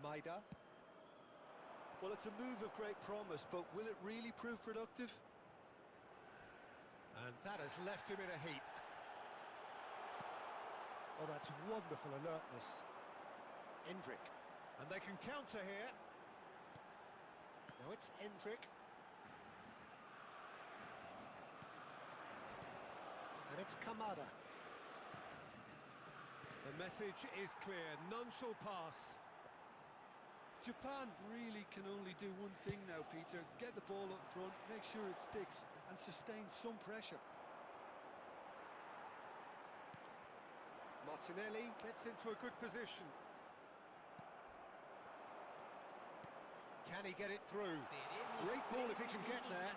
Maida. Well, it's a move of great promise, but will it really prove productive? And that has left him in a heap. Oh, that's wonderful alertness. Endrick. And they can counter here. Now it's Endrick. And it's Kamada. The message is clear, none shall pass. Japan really can only do one thing now, Peter. Get the ball up front, make sure it sticks, and sustain some pressure. Martinelli gets into a good position. Can he get it through? Great ball if he can get there.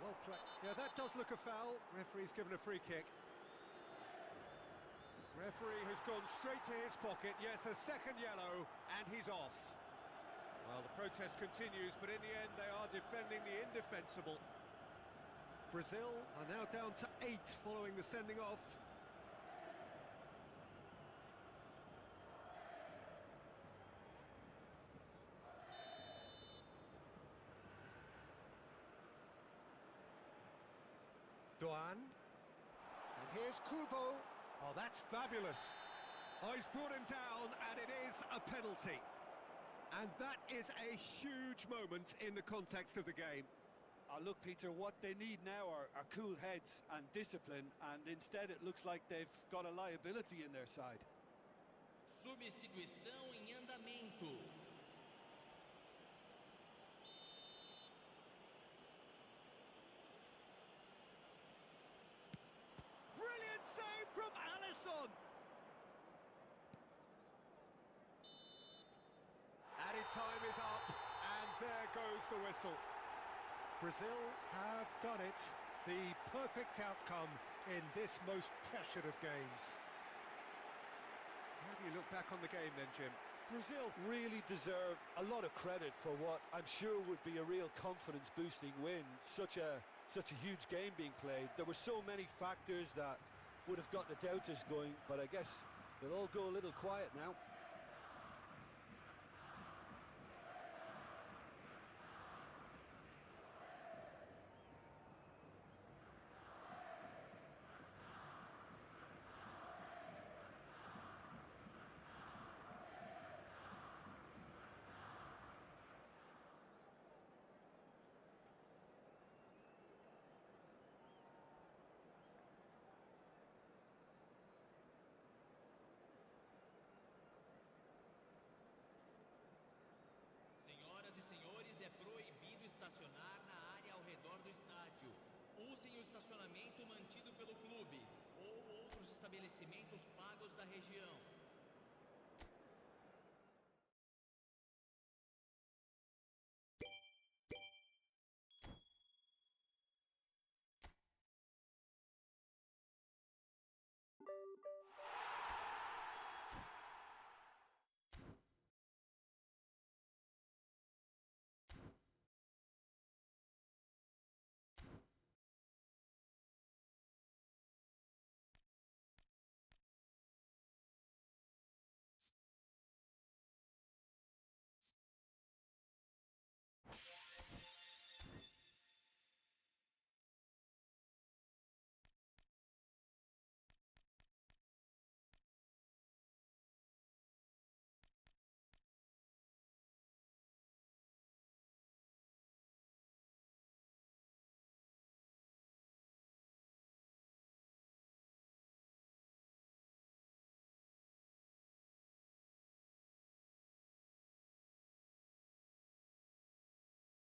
Well played. Yeah, that does look a foul. Referee's given a free kick. Referee has gone straight to his pocket. Yes, a second yellow, and he's off. Well, the protest continues, but in the end, they are defending the indefensible. Brazil are now down to 8 following the sending off. Doan. And here's Kubo. Oh, that's fabulous. Oh, he's brought him down, and it is a penalty. And that is a huge moment in the context of the game. Look, Peter, what they need now are cool heads and discipline, and instead it looks like they've got a liability in their side. Substituição em andamento. Brilliant save from Alisson. Added time is up, and there goes the whistle. Brazil have done it. The perfect outcome in this most pressured of games. How do you look back on the game then, Jim? Brazil really deserve a lot of credit for what I'm sure would be a real confidence-boosting win. Such a huge game being played. There were so many factors that would have got the doubters going, but I guess they'll all go a little quiet now. Estacionar na área ao redor do estádio. Usem o estacionamento mantido pelo clube ou outros estabelecimentos pagos da região.